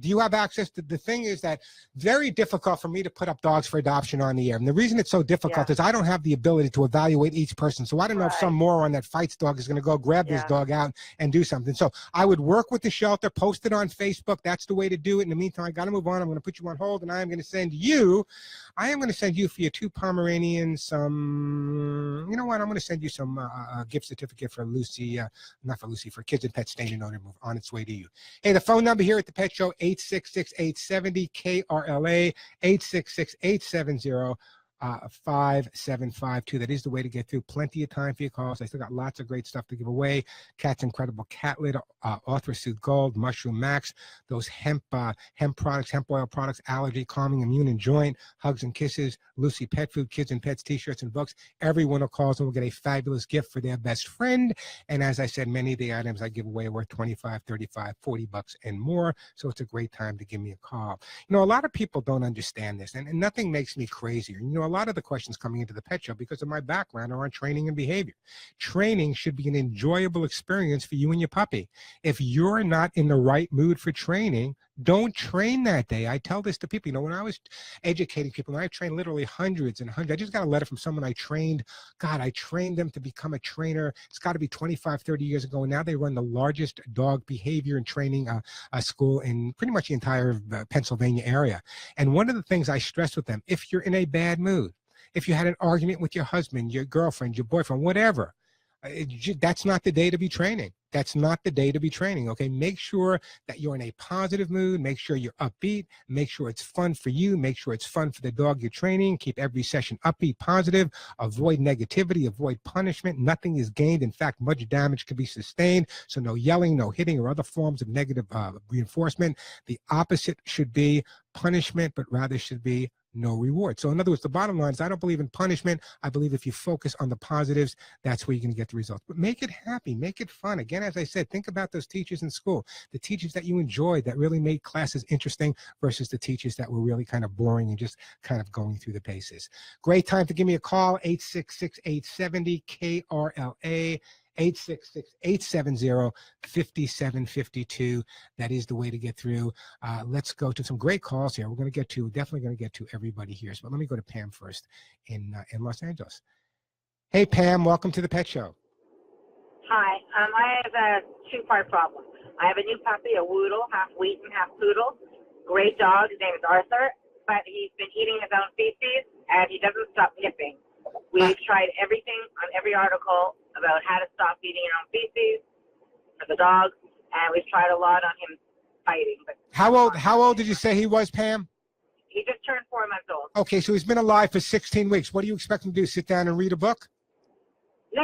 you have access to? The thing is that very difficult for me to put up dogs for adoption on the air, and the reason it's so difficult is I don't have the ability to evaluate each person. So I don't know if some moron that fights dog is going to go grab this dog out and do something. So I would work with the shelter, post it on Facebook. That's the way to do it. In the meantime, I got to move on. I'm going to put you on hold, and I am going to send you for your 2 Pomeranians some. You know what? I'm going to send you some gift certificate for Lucy. Not for Lucy, for Kids and Pets Stain and Owner Move on its way to you. Hey, the phone number here at the Pet Show, 866-870-KRLA, 866-870 5752. That is the way to get through. Plenty of time for your calls. I still got lots of great stuff to give away. Cat's Incredible Cat Litter, Arthrosuit Gold, Mushroom Max, those hemp products, hemp oil products, allergy, calming, immune, and joint, Hugs and Kisses, Lucy Pet Food, Kids and Pets T-shirts and books. Everyone who calls and will get a fabulous gift for their best friend. And as I said, many of the items I give away are worth $25, $35, $40 and more. So it's a great time to give me a call. You know, a lot of people don't understand this, and nothing makes me crazier. You know, a lot of the questions coming into the pet show because of my background are on training and behavior. Training should be an enjoyable experience for you and your puppy. If you're not in the right mood for training, don't train that day. I tell this to people. You know, when I was educating people, and I trained literally hundreds and hundreds. I just got a letter from someone I trained. God, I trained them to become a trainer. It's got to be 25, 30 years ago. And now they run the largest dog behavior and training school in pretty much the entire Pennsylvania area. And one of the things I stress with them, if you're in a bad mood, if you had an argument with your husband, your girlfriend, your boyfriend, whatever, that's not the day to be training. That's not the day to be training, okay? Make sure that you're in a positive mood. Make sure you're upbeat. Make sure it's fun for you. Make sure it's fun for the dog you're training. Keep every session upbeat, positive. Avoid negativity. Avoid punishment. Nothing is gained. In fact, much damage can be sustained. So no yelling, no hitting, or other forms of negative reinforcement. The opposite should be punishment, but rather should be no reward. So in other words, the bottom line is I don't believe in punishment. I believe if you focus on the positives, that's where you're going to get the results. But make it happy, make it fun. Again, as I said, think about those teachers in school, the teachers that you enjoyed that really made classes interesting versus the teachers that were really kind of boring and just kind of going through the paces. Great time to give me a call, 866-870-KRLA. 866-870-5752. That is the way to get through. Let's go to some great calls here. We're definitely going to get to everybody here. So let me go to Pam first in Los Angeles. Hey, Pam, welcome to the Pet Show. Hi. I have a 2-part problem. I have a new puppy, a Woodle, half Wheaten, half Poodle. Great dog. His name is Arthur, but he's been eating his own feces, and he doesn't stop nipping. We've tried everything on every article about how to stop eating your own feces for the dog, and we've tried a lot on him fighting. But how old did you say he was, Pam? He just turned 4 months old. Okay, so he's been alive for 16 weeks. What do you expect him to do, sit down and read a book? No.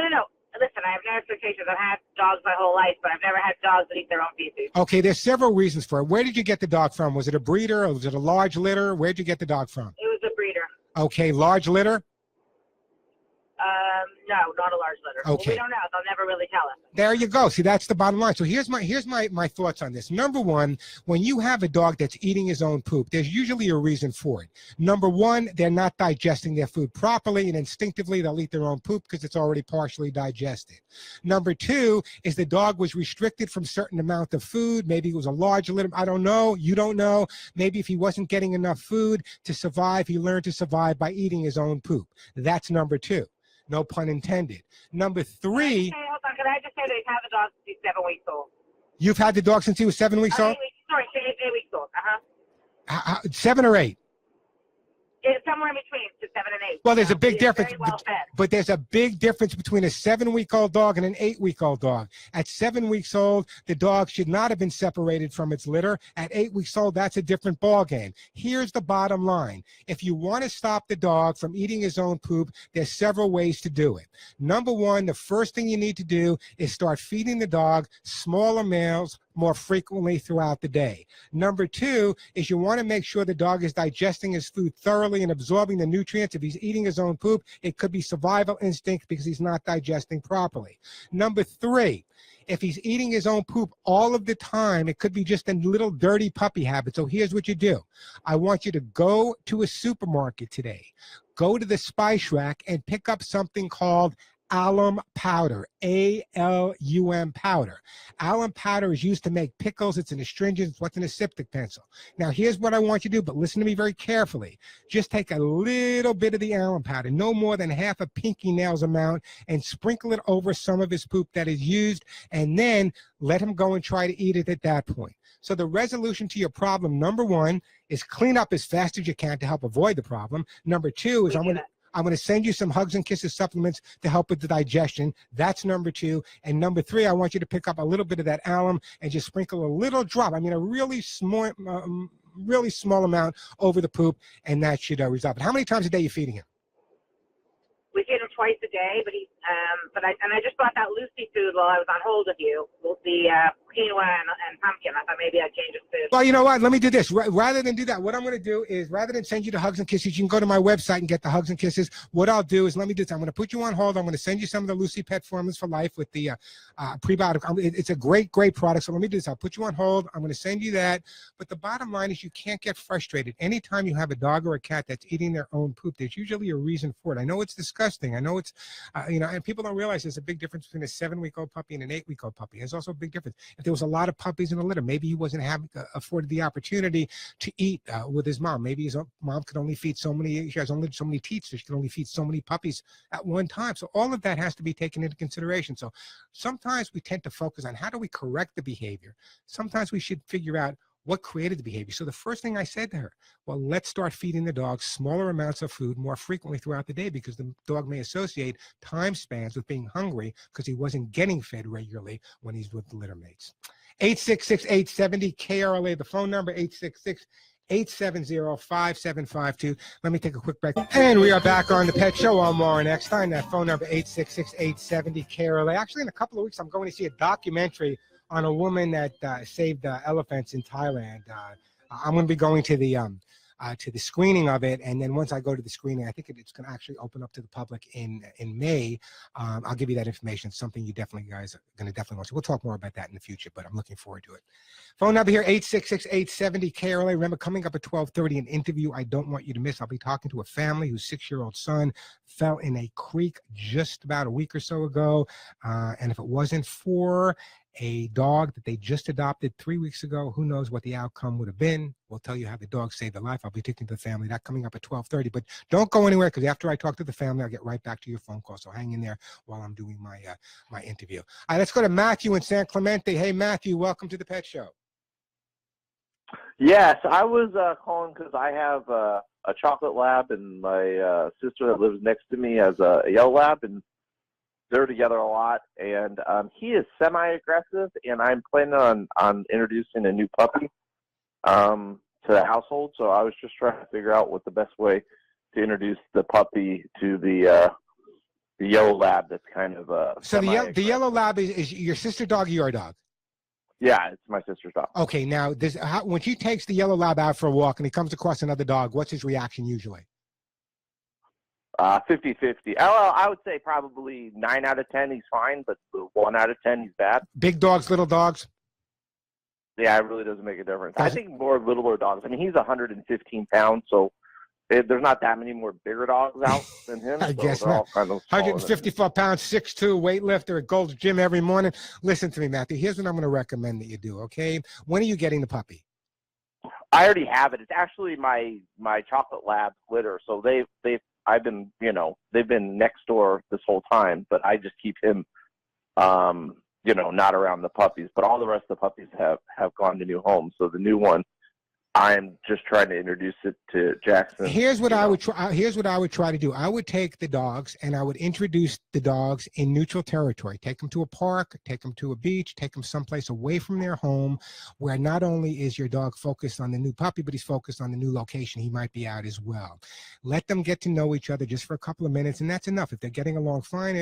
Listen, I have no expectations. I've had dogs my whole life, but I've never had dogs that eat their own feces. Okay, there's several reasons for it. Where did you get the dog from? Was it a breeder or was it a large litter? Where did you get the dog from? It was a breeder. Okay, large litter? No, not a large litter. Okay. Well, we don't know. They'll never really tell us. There you go. See, that's the bottom line. So here's my thoughts on this. Number one, when you have a dog that's eating his own poop, there's usually a reason for it. Number one, they're not digesting their food properly, and instinctively they'll eat their own poop because it's already partially digested. Number two is the dog was restricted from certain amount of food. Maybe it was a large litter. I don't know. You don't know. Maybe if he wasn't getting enough food to survive, he learned to survive by eating his own poop. That's number two. No pun intended. Number three. Hey, hold on. Can I just say that he's had the dog since he's 7 weeks old? You've had the dog since he was 7 weeks old? 8 weeks, sorry, 8 weeks old. 7 or 8? It's somewhere in between, to 7 and 8. Well, there's a big He's difference. Very well fed. But there's a big difference between a 7-week-old dog and an 8-week-old dog. At 7 weeks old, the dog should not have been separated from its litter. At 8 weeks old, that's a different ball game. Here's the bottom line. If you want to stop the dog from eating his own poop, there's several ways to do it. Number one, the first thing you need to do is start feeding the dog smaller meals more frequently throughout the day. Number two is you want to make sure the dog is digesting his food thoroughly and absorbing the nutrients. If he's eating his own poop, it could be survival instinct because he's not digesting properly. Number three, if he's eating his own poop all of the time, it could be just a little dirty puppy habit. So here's what you do. I want you to go to a supermarket today, go to the spice rack and pick up something called alum powder, A-L-U-M powder. Alum powder is used to make pickles. It's an astringent. It's what's in a Siptic pencil. Now, here's what I want you to do, but listen to me very carefully. Just take a little bit of the alum powder, no more than half a pinky nail's amount, and sprinkle it over some of his poop that is used, and then let him go and try to eat it at that point. So the resolution to your problem, number one, is clean up as fast as you can to help avoid the problem. Number two is I'm going to send you some Hugs and Kisses supplements to help with the digestion. That's number two. And number three, I want you to pick up a little bit of that alum and just sprinkle a little drop. I mean, a really small amount over the poop, and that should resolve it. How many times a day are you feeding him? We feed him twice a day, but I just bought that Lucy food while I was on hold with you, with the quinoa and pumpkin. I thought maybe I'd change his food. Well, you know what? Let me do this. Rather than do that, what I'm going to do is, rather than send you the Hugs and Kisses, you can go to my website and get the Hugs and Kisses. What I'll do is, let me do this. I'm going to put you on hold. I'm going to send you some of the Lucy Pet Formulas for Life with the prebiotic. It's a great product. So let me do this. I'll put you on hold. I'm going to send you that. But the bottom line is you can't get frustrated. Anytime you have a dog or a cat that's eating their own poop, there's usually a reason for it. I know it's disgusting. I know it's, and people don't realize there's a big difference between a 7-week-old puppy and an 8-week-old puppy. There's also a big difference. If there was a lot of puppies in a litter, maybe he wasn't afforded the opportunity to eat with his mom. Maybe his mom could only feed she has only so many teats, so she can only feed so many puppies at one time. So all of that has to be taken into consideration. So sometimes we tend to focus on how do we correct the behavior. Sometimes we should figure out what created the behavior. So the first thing I said to her, well, let's start feeding the dog smaller amounts of food more frequently throughout the day, because the dog may associate time spans with being hungry because he wasn't getting fed regularly when he's with the litter mates. 866-870-KRLA, the phone number, 870-5752. Let me take a quick break. And we are back on the Pet Show. I'm Warren Eckstein. That phone number, 866-870-KRLA. Actually, in a couple of weeks, I'm going to see a documentary on a woman that saved elephants in Thailand. I'm going to be going to the screening of it, and then once I go to the screening, I think it's going to actually open up to the public in May. I'll give you that information. It's something you guys are going to definitely want to. We'll talk more about that in the future, but I'm looking forward to it. Phone number here, 866-870-KRLA. Remember, coming up at 12:30, an interview I don't want you to miss. I'll be talking to a family whose 6-year-old son fell in a creek just about a week or so ago, and if it wasn't for a dog that they just adopted 3 weeks ago, who knows what the outcome would have been. We'll tell you how the dog saved their life. I'll be taking to the family. That coming up at 12:30. But don't go anywhere, because after I talk to the family, I'll get right back to your phone call. So hang in there while I'm doing my interview. All right, let's go to Matthew in San Clemente. Hey, Matthew, welcome to the Pet Show. Yes, I was calling because I have a chocolate lab, and my sister that lives next to me has a yellow lab, and they're together a lot, and he is semi-aggressive, and I'm planning on introducing a new puppy to the household. So I was just trying to figure out what the best way to introduce the puppy to the yellow lab. That's kind of so the yellow lab is your sister dog or your dog? Yeah, it's my sister's dog. Okay, now when she takes the yellow lab out for a walk and he comes across another dog, what's his reaction usually? 50-50. Well, I would say probably 9 out of 10 he's fine, but 1 out of 10 he's bad. Big dogs, little dogs? Yeah, it really doesn't make a difference. I think more littler dogs. I mean, he's 115 pounds, so there's not that many more bigger dogs out than him. I so guess they're not. all kind of 154 pounds, 6'2", weightlifter at Gold's Gym every morning. Listen to me, Matthew. Here's what I'm going to recommend that you do, okay? When are you getting the puppy? I already have it. It's actually my chocolate lab litter. So they've been next door this whole time, but I just keep him, not around the puppies. But all the rest of the puppies have gone to new homes. So the new one, I'm just trying to introduce it to Jackson. Here's what I would try. Here's what I would try to do. I would take the dogs and I would introduce the dogs in neutral territory. Take them to a park, take them to a beach, take them someplace away from their home, where not only is your dog focused on the new puppy, but he's focused on the new location he might be at as well. Let them get to know each other just for a couple of minutes, and that's enough. If they're getting along fine,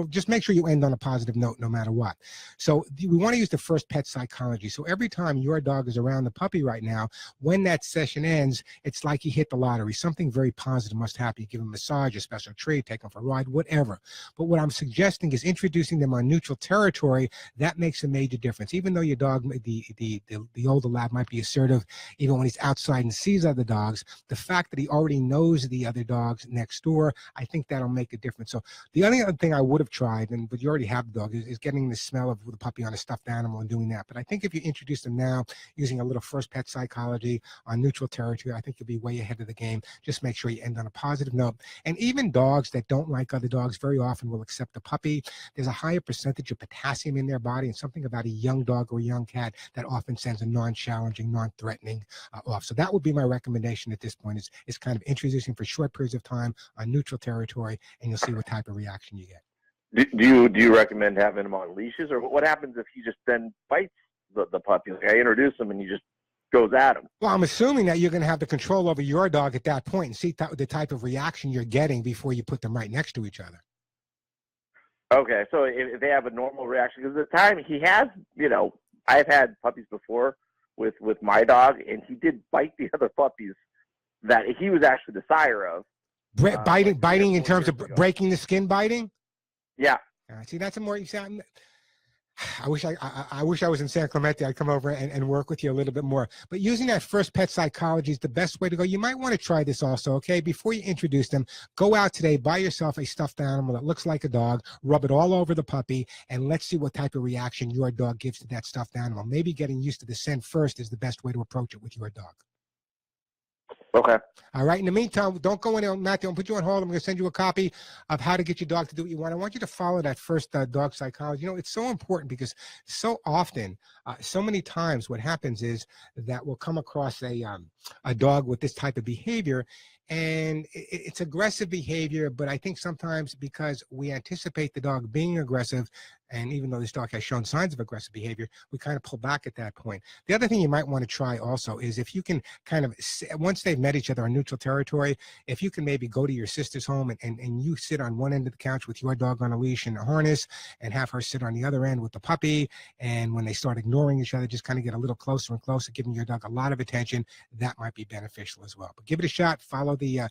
just make sure you end on a positive note, no matter what. So we want to use the first pet psychology. So every time your dog is around the puppy right now, when that session ends, it's like you hit the lottery. Something very positive must happen. You give them a massage, a special treat, take them for a ride, whatever. But what I'm suggesting is introducing them on neutral territory. That makes a major difference. Even though your dog, the older lab, might be assertive, even when he's outside and sees other dogs, the fact that he already knows the other dogs next door, I think that'll make a difference. So the only other thing I would have tried, but you already have the dog, is getting the smell of the puppy on a stuffed animal and doing that. But I think if you introduce them now using a little first pet psychology on neutral territory, I think you'll be way ahead of the game. Just make sure you end on a positive note. And even dogs that don't like other dogs very often will accept the puppy. There's a higher percentage of potassium in their body, and something about a young dog or a young cat that often sends a non-challenging, non-threatening off. So that would be my recommendation at this point, is kind of introducing for short periods of time on neutral territory, and you'll see what type of reaction you get. Do you recommend having him on leashes, or what happens if he just then bites the puppy? Like I introduce him and he just goes at him. Well, I'm assuming that you're going to have the control over your dog at that point and see the type of reaction you're getting before you put them right next to each other. Okay, so if they have a normal reaction, because at the time he has, I've had puppies before with my dog, and he did bite the other puppies that he was actually the sire of. Biting in terms of breaking the skin, biting? Yeah. See, that's a more. I wish I was in San Clemente. I'd come over and work with you a little bit more. But using that first pet psychology is the best way to go. You might want to try this also, okay? Before you introduce them, go out today, buy yourself a stuffed animal that looks like a dog, rub it all over the puppy, and let's see what type of reaction your dog gives to that stuffed animal. Maybe getting used to the scent first is the best way to approach it with your dog. Okay. All right. In the meantime, don't go in, Matthew. I'll put you on hold. I'm going to send you a copy of How to Get Your Dog to Do What You Want. I want you to follow that first dog psychology. It's so important because so often, so many times what happens is that we'll come across a dog with this type of behavior, and it's aggressive behavior, but I think sometimes because we anticipate the dog being aggressive, and even though this dog has shown signs of aggressive behavior, we kind of pull back at that point. The other thing you might want to try also is if you can kind of, once they've met each other on neutral territory, if you can maybe go to your sister's home and you sit on one end of the couch with your dog on a leash and a harness, and have her sit on the other end with the puppy, and when they start ignoring each other, just kind of get a little closer and closer, giving your dog a lot of attention. That might be beneficial as well. But give it a shot. Follow the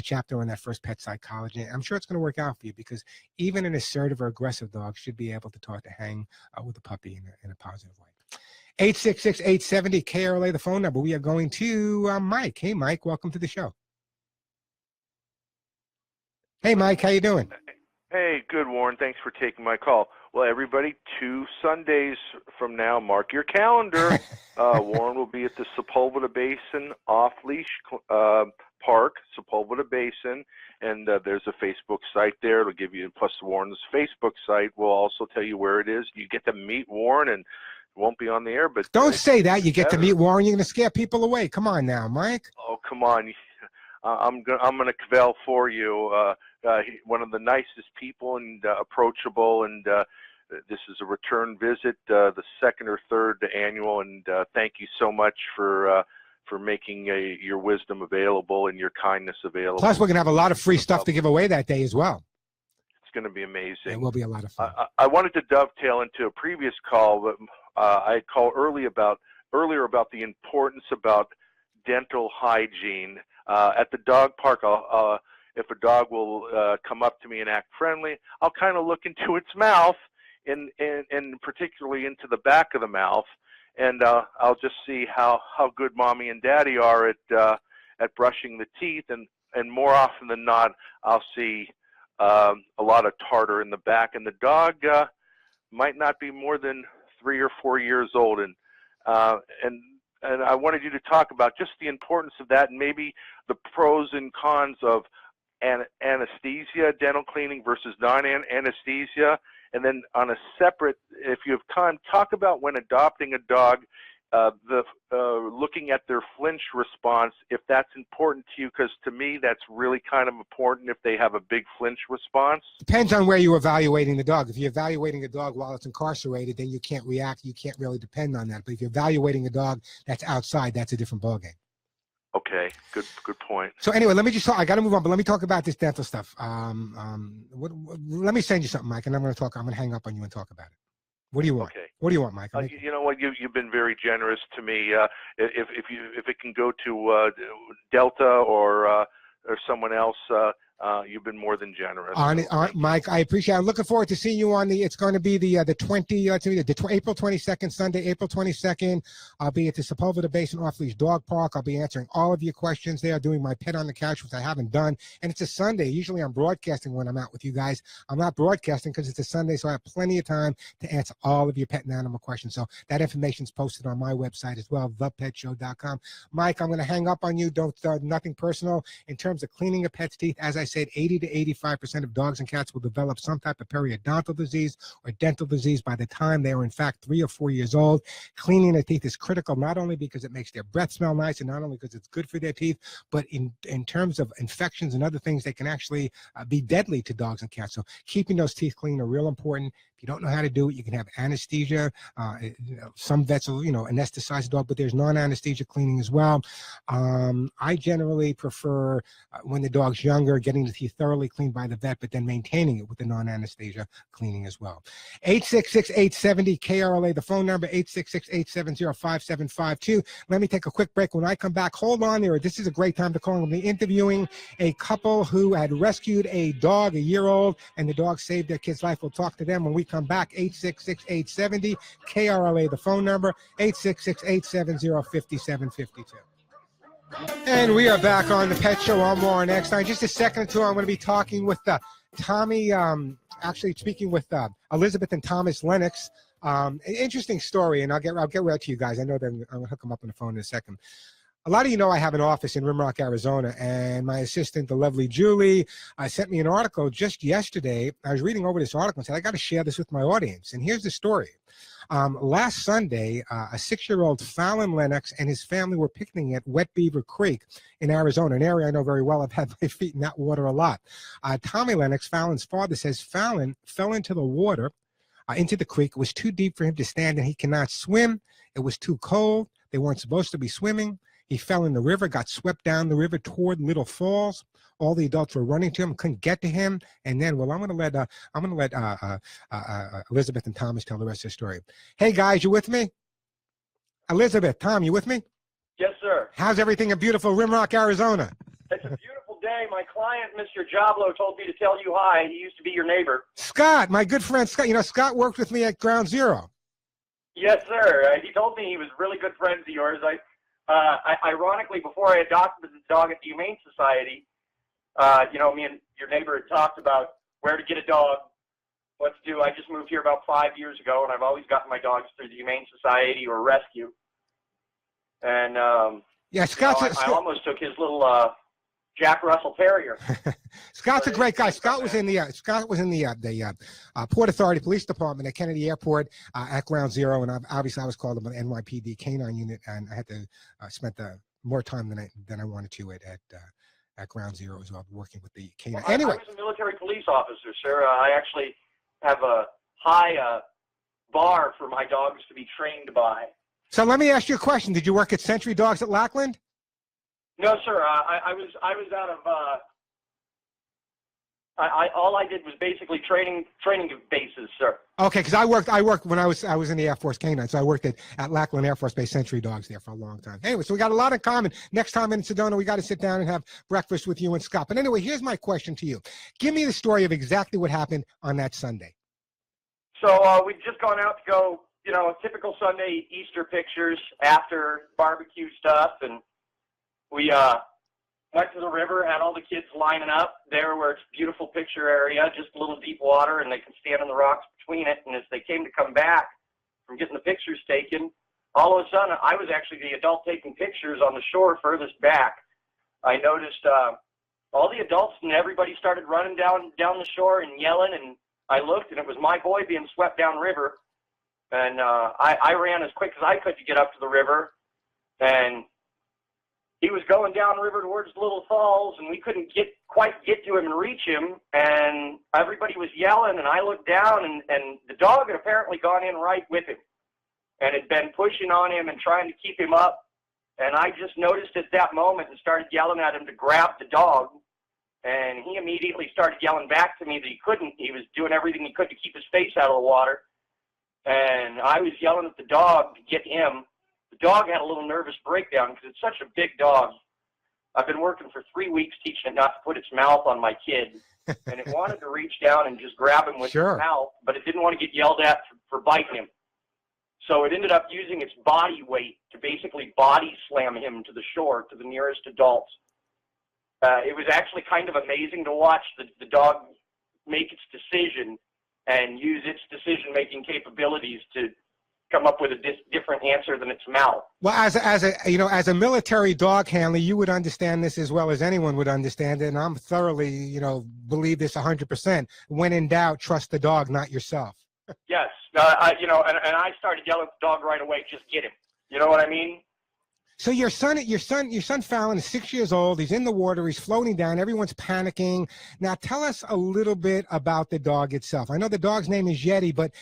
chapter on that first pet psychology. I'm sure it's going to work out for you, because even an assertive or aggressive dog should be able to talk to hang with a puppy in a positive way. 866-870-KRLA, the phone number. We are going to Mike. Hey, Mike, welcome to the show. Hey, Mike, how you doing? Hey, good, Warren. Thanks for taking my call. Well, everybody, 2 Sundays from now, mark your calendar. Warren will be at the Sepulveda Basin off-leash park, Sepulveda Basin, and there's a Facebook site there. It'll give you, plus Warren's Facebook site will also tell you where it is. You get to meet Warren, and it won't be on the air, but don't say that. You get to meet Warren. You're going to scare people away. Come on now, Mike. Oh, come on. I'm gonna cavell for you. One of the nicest people and approachable, and this is a return visit, the 2nd or 3rd annual, and thank you so much for making your wisdom available and your kindness available. Plus, we're gonna have a lot of free stuff to give away that day as well. It's going to be amazing. It will be a lot of fun. I wanted to dovetail into a previous call, but I called earlier about the importance about dental hygiene. At the dog park, if a dog will come up to me and act friendly, I'll kind of look into its mouth, and particularly into the back of the mouth, and I'll just see how good mommy and daddy are at brushing the teeth, and more often than not, I'll see a lot of tartar in the back, and the dog might not be more than 3 or 4 years old, and I wanted you to talk about just the importance of that, and maybe the pros and cons of anesthesia, dental cleaning versus non-anesthesia, and then on a separate, if you have time, talk about when adopting a dog, looking at their flinch response, if that's important to you, because to me that's really kind of important if they have a big flinch response. Depends on where you're evaluating the dog. If you're evaluating a dog while it's incarcerated, then you can't react. You can't really depend on that. But if you're evaluating a dog that's outside, that's a different ballgame. Okay, good point. So anyway, let me just talk. I got to move on, but let me talk about this dental stuff. Let me send you something, Mike, and I'm going to hang up on you and talk about it. What do you want? Okay. What do you want, Mike? You know what? You've been very generous to me. If it can go to Delta or someone else, you've been more than generous. Mike, I appreciate it. I'm looking forward to seeing you on it's going to be the April 22nd, Sunday, April 22nd. I'll be at the Sepulveda Basin Off-Leash Dog Park. I'll be answering all of your questions there, doing my pet on the couch, which I haven't done. And it's a Sunday. Usually I'm broadcasting when I'm out with you guys. I'm not broadcasting because it's a Sunday, so I have plenty of time to answer all of your pet and animal questions. So that information is posted on my website as well, thepetshow.com. Mike, I'm going to hang up on you. Nothing personal. In terms of cleaning a pet's teeth, as I said, 80 to 85% of dogs and cats will develop some type of periodontal disease or dental disease by the time they are in fact 3 or 4 years old. Cleaning their teeth is critical, not only because it makes their breath smell nice and not only because it's good for their teeth, but in terms of infections and other things, they can actually be deadly to dogs and cats. So keeping those teeth clean are real important. If you don't know how to do it, you can have anesthesia. Some vets will, anesthetize the dog, but there's non-anesthesia cleaning as well. I generally prefer when the dog's younger, getting the teeth thoroughly cleaned by the vet, but then maintaining it with the non-anesthesia cleaning as well. 866-870-KRLA, the phone number, 866-870-5752. Let me take a quick break. When I come back, hold on there. This is a great time to call. I'll be interviewing a couple who had rescued a dog, a year-old, and the dog saved their kid's life. We'll talk to them when we come back. 866-870-KRLA, the phone number, 866-870-5752. And we are back on the Pet Show. I'm Warren Eckstein. Just a second or two, I'm going to be talking with Tommy, actually speaking with Elizabeth and Thomas Lennox. An interesting story, and I'll get right to you guys. I know that I'm going to hook them up on the phone in a second. A lot of you know I have an office in Rimrock, Arizona, and my assistant, the lovely Julie, sent me an article just yesterday. I was reading over this article and said, I got to share this with my audience. And here's the story. Last Sunday, a 6-year-old Fallon Lennox and his family were picnicking at Wet Beaver Creek in Arizona, an area I know very well. I've had my feet in that water a lot. Tommy Lennox, Fallon's father, says Fallon fell into the water, into the creek. It was too deep for him to stand, and he cannot swim. It was too cold. They weren't supposed to be swimming. He fell in the river, got swept down the river toward Little Falls. All the adults were running to him, couldn't get to him. And then, well, I'm going to let Elizabeth and Thomas tell the rest of the story. Hey guys, you with me? Elizabeth, Tom, you with me? Yes, sir. How's everything in beautiful Rimrock, Arizona? It's a beautiful day. My client, Mr. Jablo, told me to tell you hi. He used to be your neighbor. Scott, my good friend Scott. Scott worked with me at Ground Zero. Yes, sir. He told me he was really good friends of yours. Ironically, before I adopted the dog at the Humane Society, me and your neighbor had talked about where to get a dog, what to do. I just moved here about 5 years ago, and I've always gotten my dogs through the Humane Society or rescue. And Scott, I almost took his little Jack Russell Terrier. Scott's a great guy. Scott was in the Port Authority Police Department at Kennedy Airport at Ground Zero, and obviously I was called him an NYPD canine unit, and I had to spend more time than I wanted to at Ground Zero as well, working with the canine. Well, anyway, I was a military police officer, sir. I actually have a high bar for my dogs to be trained by. So let me ask you a question. Did you work at Century Dogs at Lackland? No, sir. I was out of All I did was basically training bases, sir. Okay, because I worked when I was in the Air Force Canine, so I worked at Lackland Air Force Base Sentry Dogs there for a long time. Anyway, so we got a lot in common. Next time in Sedona, we got to sit down and have breakfast with you and Scott. But anyway, here's my question to you. Give me the story of exactly what happened on that Sunday. So we'd just gone out to go, typical Sunday Easter pictures after barbecue stuff, and we went to the river, had all the kids lining up there where it's a beautiful picture area, just a little deep water, and they can stand on the rocks between it. And as they came to come back from getting the pictures taken, all of a sudden, I was actually the adult taking pictures on the shore furthest back. I noticed all the adults and everybody started running down the shore and yelling, and I looked, and it was my boy being swept downriver. And I ran as quick as I could to get up to the river, and he was going downriver towards the little falls, and we couldn't quite get to him and reach him, and everybody was yelling, and I looked down, and the dog had apparently gone in right with him and had been pushing on him and trying to keep him up, and I just noticed at that moment and started yelling at him to grab the dog, and he immediately started yelling back to me that he couldn't. He was doing everything he could to keep his face out of the water, and I was yelling at the dog to get him. The dog had a little nervous breakdown because it's such a big dog. I've been working for 3 weeks teaching it not to put its mouth on my kid, and it wanted to reach down and just grab him with its mouth, but it didn't want to get yelled at for biting him. So it ended up using its body weight to basically body slam him to the shore, to the nearest adults. It was actually kind of amazing to watch the dog make its decision and use its decision-making capabilities to come up with a different answer than its mouth. Well, as a military dog handler, you would understand this as well as anyone would understand it, and I'm thoroughly, believe this 100%. When in doubt, trust the dog, not yourself. Yes, and I started yelling at the dog right away. Just get him. You know what I mean? So your son Fallon is 6 years old. He's in the water. He's floating down. Everyone's panicking. Now, tell us a little bit about the dog itself. I know the dog's name is Yeti, but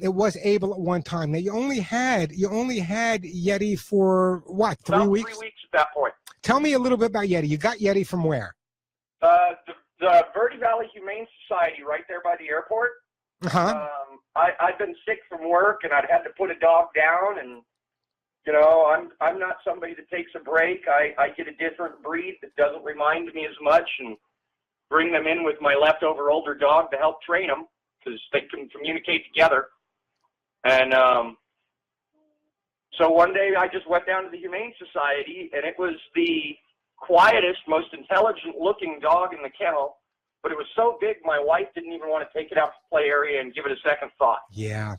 it was able at one time. Now, you only had Yeti for what? 3 weeks? 3 weeks at that point. Tell me a little bit about Yeti. You got Yeti from where? The Verde Valley Humane Society, right there by the airport. Uh-huh. I'd been sick from work, and I'd had to put a dog down, and I'm not somebody that takes a break. I get a different breed that doesn't remind me as much, and bring them in with my leftover older dog to help train them because they can communicate together. And so one day I just went down to the Humane Society, and it was the quietest, most intelligent-looking dog in the kennel. But it was so big, my wife didn't even want to take it out to the play area and give it a second thought. Yeah.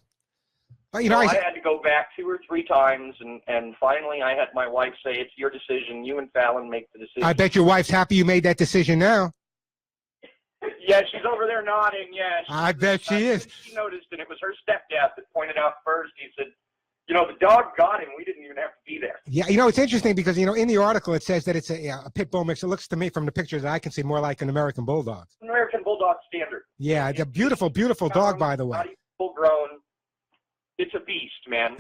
Well, I had to go back 2 or 3 times, and finally I had my wife say, it's your decision. You and Fallon make the decision. I bet your wife's happy you made that decision now. Yeah, she's over there nodding, yeah. I bet she is. She noticed, and it was her stepdad that pointed out first. He said, the dog got him. We didn't even have to be there. Yeah, it's interesting because, in the article it says that it's a pit bull mix. It looks to me from the pictures that I can see more like an American Bulldog. An American Bulldog standard. Yeah, it's a beautiful, beautiful dog, by the way. Full grown. It's a beast, man.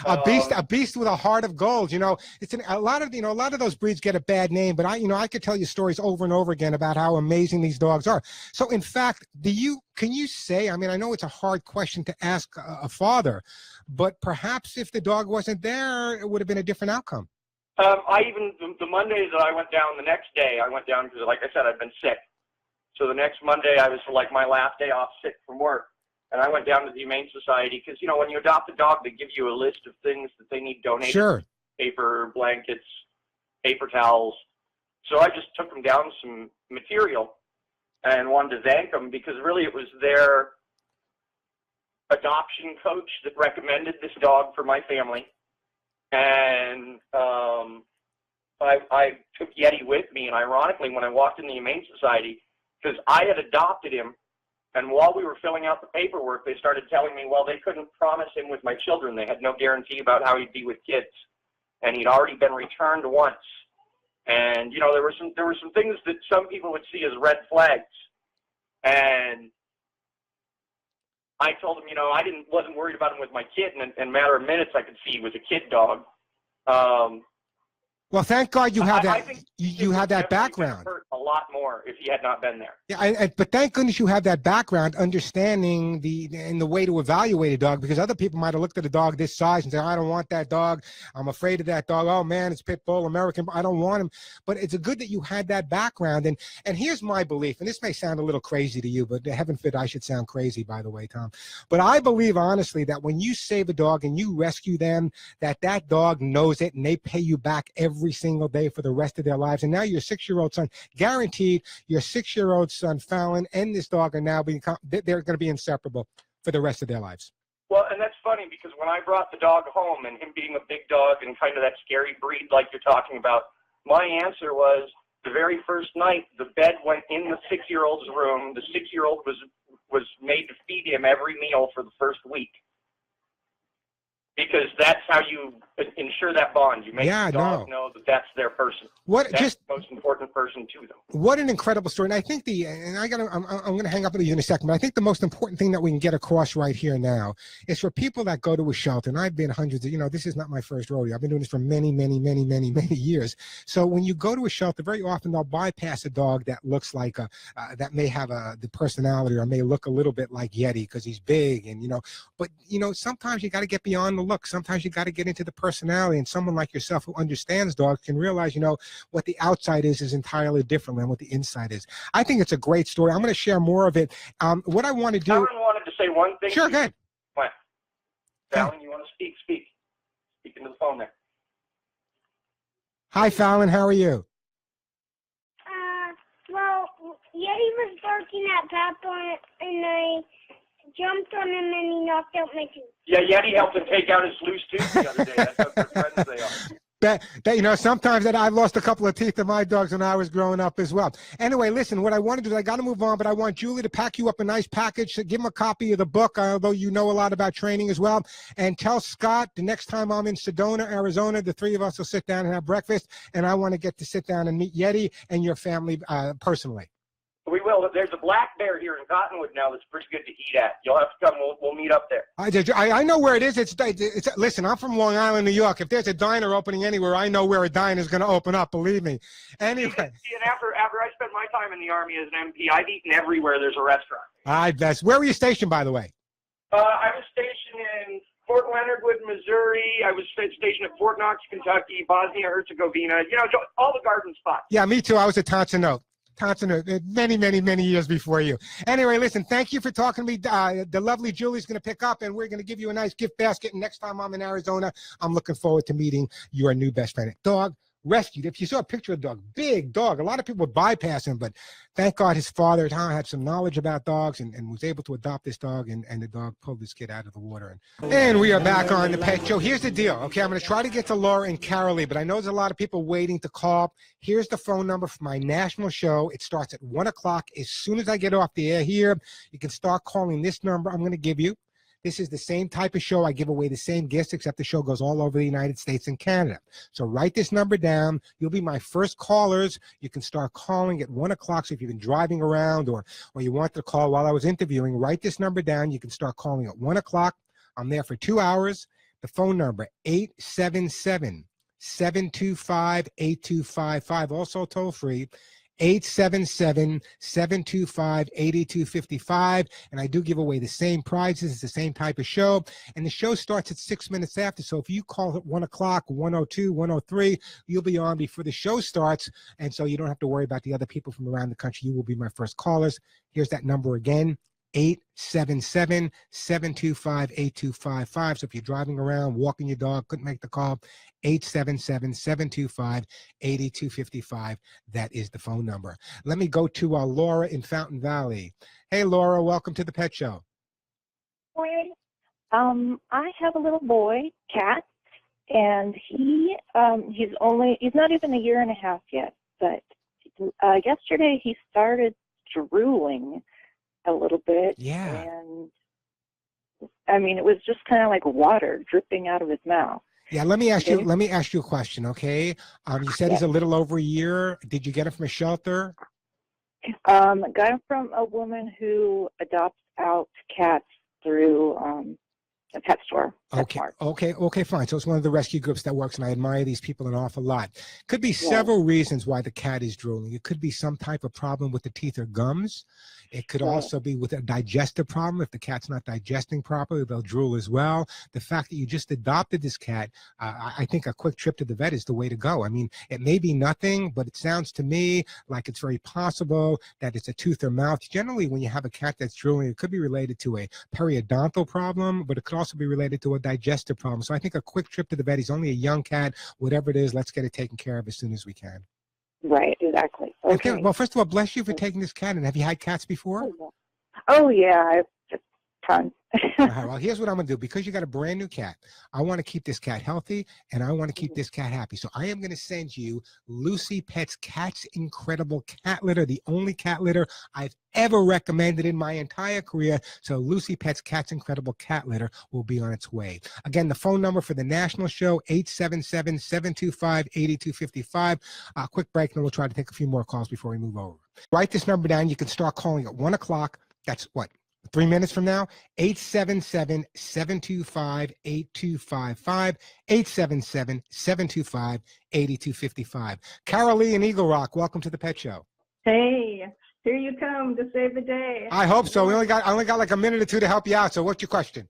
a beast with a heart of gold. It's a lot of those breeds get a bad name, but I could tell you stories over and over again about how amazing these dogs are. So, in fact, can you say? I know it's a hard question to ask a father, but perhaps if the dog wasn't there, it would have been a different outcome. The Mondays that I went down, the next day I went down because, like I said, I'd been sick. So the next Monday I was my last day off sick from work. And I went down to the Humane Society because, when you adopt a dog, they give you a list of things that they need donated. Sure. Paper, blankets, paper towels. So I just took them down some material and wanted to thank them because really it was their adoption coach that recommended this dog for my family. And I took Yeti with me. And ironically, when I walked in the Humane Society, because I had adopted him, and while we were filling out the paperwork, they started telling me, well, they couldn't promise him with my children. They had no guarantee about how he'd be with kids. And he'd already been returned once. And, there were some things that some people would see as red flags. And I told him, I wasn't worried about him with my kid. And in a matter of minutes, I could see he was a kid dog. Well, thank God you have that. You have that background. Hurt a lot more if he had not been there. Yeah, but thank goodness you have that background, understanding the way to evaluate a dog, because other people might have looked at a dog this size and say, I don't want that dog. I'm afraid of that dog. Oh, man, it's pit bull, American. I don't want him. But it's good that you had that background. And here's my belief, and this may sound a little crazy to you, but heaven forbid I should sound crazy, by the way, Tom. But I believe, honestly, that when you save a dog and you rescue them, that dog knows it, and they pay you back every single day for the rest of their lives. And now your 6-year-old son, guaranteed, your 6-year-old son, Fallon, and this dog are now they're going to be inseparable for the rest of their lives. Well, and that's funny because when I brought the dog home, and him being a big dog and kind of that scary breed like you're talking about, my answer was the very first night the bed went in the 6-year-old's room. The 6-year-old was made to feed him every meal for the first week. Because that's how you ensure that bond. You make the dog know that that's their person. That's the most important person to them. What an incredible story. And I think I'm going to hang up with you in a second, but I think the most important thing that we can get across right here now is for people that go to a shelter, and I've been hundreds of, this is not my first rodeo. I've been doing this for many, many, many, many, many years. So when you go to a shelter, very often they'll bypass a dog that looks like that may have the personality, or may look a little bit like Yeti because he's big, and but sometimes you got to get beyond the look. Sometimes you got to get into the personality, and someone like yourself who understands dogs can realize, what the outside is entirely different than what the inside is. I think it's a great story. I'm going to share more of it. What I want to do. Fallon wanted to say one thing. Sure, go ahead. Fallon, you want to speak? Speak into the phone there. Hi, Fallon. How are you? Well, Yeti was barking at Papa, and I jumped on him, and he knocked out my tooth. Yeah, Yeti helped him take out his loose tooth the other day. That's how good friends they are. Sometimes that I've lost a couple of teeth of my dogs when I was growing up as well. Anyway, listen, what I want to do is I got to move on, but I want Julie to pack you up a nice package, to give him a copy of the book, although you know a lot about training as well. And tell Scott the next time I'm in Sedona, Arizona, the three of us will sit down and have breakfast, and I want to get to sit down and meet Yeti and your family personally. We will. There's a black bear here in Cottonwood now that's pretty good to eat at. You'll have to come. We'll meet up there. I know where it is. Listen, I'm from Long Island, New York. If there's a diner opening anywhere, I know where a diner is going to open up. Believe me. Anyway. See, and after I spent my time in the Army as an MP, I've eaten everywhere there's a restaurant. Where were you stationed, by the way? I was stationed in Fort Leonard Wood, Missouri. I was stationed at Fort Knox, Kentucky, Bosnia Herzegovina. All the garden spots. Yeah, me too. I was at Tonson, many, many, many years before you. Anyway, listen, thank you for talking to me. The lovely Julie's going to pick up, and we're going to give you a nice gift basket. And next time I'm in Arizona, I'm looking forward to meeting your new best friend. Dog rescued. If you saw a picture of the dog, big dog. A lot of people would bypass him, but thank God his father, Tom, had some knowledge about dogs and was able to adopt this dog, and the dog pulled this kid out of the water. And we are back on the Pet Show. Here's the deal. Okay, I'm going to try to get to Laura and Carolee, but I know there's a lot of people waiting to call. Here's the phone number for my national show. It starts at 1 o'clock. As soon as I get off the air here, you can start calling this number I'm going to give you. This is the same type of show. I give away the same gifts, except the show goes all over the United States and Canada. So write this number down. You'll be my first callers. You can start calling at 1 o'clock. So if you've been driving around or you want to call while I was interviewing, write this number down. You can start calling at 1 o'clock. I'm there for 2 hours. The phone number, 877-725-8255. Also toll free. 877-725-8255, and I do give away the same prizes. It's the same type of show, and the show starts at 6 minutes after. So if you call at 1 o'clock, 1:02, 1:03, you'll be on before the show starts, and so you don't have to worry about the other people from around the country. You will be my first callers. Here's that number again, 877-725-8255. So if you're driving around, walking your dog, couldn't make the call, 877-725-8255. That is the phone number. Let me go to Laura in Fountain Valley. Hey, Laura, welcome to the Pet Show. I have a little boy, Cat, and he's not even a year and a half yet, but yesterday he started drooling a little bit. Yeah. And I mean, it was just kind of like water dripping out of his mouth. Yeah, let me ask you a question, okay? You said he's a little over a year. Did you get him from a shelter? Got him from a woman who adopts out cats through a pet store. Okay, fine. So it's one of the rescue groups that works, and I admire these people an awful lot. Could be several reasons why the cat is drooling. It could be some type of problem with the teeth or gums. It could also be with a digestive problem. If the cat's not digesting properly, they'll drool as well. The fact that you just adopted this cat, I think a quick trip to the vet is the way to go. I mean, it may be nothing, but it sounds to me like it's very possible that it's a tooth or mouth. Generally, when you have a cat that's drooling, it could be related to a periodontal problem, but it could also be related to a digestive problem. So I think a quick trip to the vet. He's only a young cat. Whatever it is, let's get it taken care of as soon as we can. Right, exactly. Okay. Well, first of all, bless you for taking this cat. And have you had cats before? Oh yeah, I've just tons. Well, here's what I'm going to do. Because you got a brand new cat, I want to keep this cat healthy, and I want to keep this cat happy. So I am going to send you Lucy Pet's Cat's Incredible Cat Litter, the only cat litter I've ever recommended in my entire career. So Lucy Pet's Cat's Incredible Cat Litter will be on its way. Again, the phone number for the national show, 877-725-8255. Quick break, and then we'll try to take a few more calls before we move over. Write this number down. You can start calling at 1 o'clock. That's what? 3 minutes from now, 877-725-8255, 877-725-8255. Carol Lee in Eagle Rock, welcome to the Pet Show. Hey, here you come to save the day. I hope so. I only got like a minute or two to help you out. So what's your question?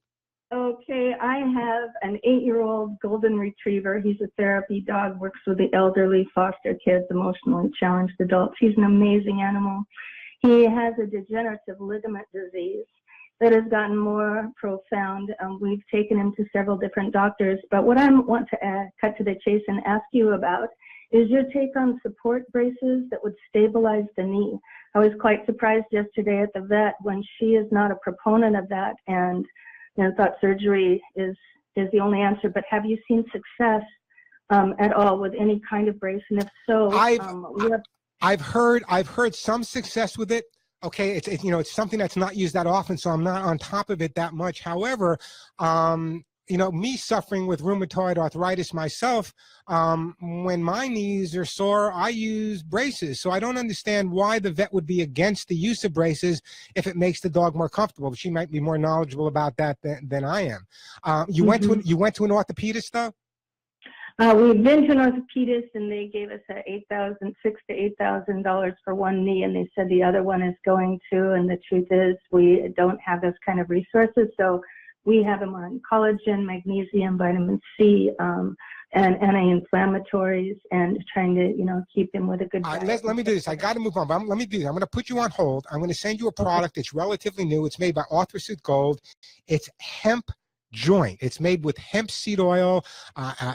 Okay, I have an 8-year-old golden retriever. He's a therapy dog, works with the elderly, foster kids, emotionally challenged adults. He's an amazing animal. He has a degenerative ligament disease that has gotten more profound. We've taken him to several different doctors, but what I want to cut to the chase and ask you about is your take on support braces that would stabilize the knee. I was quite surprised yesterday at the vet when she is not a proponent of that and thought surgery is the only answer. But have you seen success at all with any kind of brace? And if so, I've heard some success with it. Okay, it's something that's not used that often, so I'm not on top of it that much. However, me suffering with rheumatoid arthritis myself, when my knees are sore, I use braces. So I don't understand why the vet would be against the use of braces if it makes the dog more comfortable. But she might be more knowledgeable about that than I am. You went to an orthopedist though? We've been to an orthopedist, and they gave us $6,000 to $8,000 for one knee, and they said the other one is going to. And the truth is, we don't have those kind of resources, so we have them on collagen, magnesium, vitamin C, and anti-inflammatories, and trying to keep him with a good diet. Let me do this. I got to move on, but let me do this. I'm going to put you on hold. I'm going to send you a product that's relatively new. It's made by Arthrosuit Gold. It's hemp joint. It's made with hemp seed oil.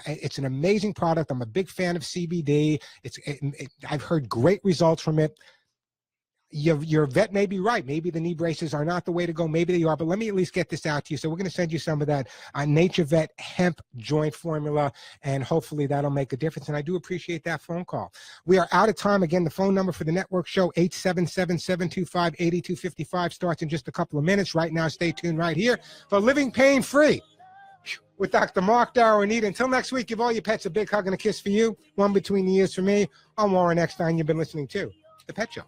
It's an amazing product. I'm a big fan of CBD. I've heard great results from it. Your vet may be right. Maybe the knee braces are not the way to go. Maybe they are, but let me at least get this out to you. So we're going to send you some of that Nature Vet hemp joint formula, and hopefully that'll make a difference. And I do appreciate that phone call. We are out of time. Again, the phone number for the network show, 877-725-8255, starts in just a couple of minutes. Right now, stay tuned right here for Living Pain Free with Dr. Mark Darrow and Anita. Until next week, give all your pets a big hug and a kiss for you, one between the ears for me. I'm Warren Eckstein. You've been listening to The Pet Show.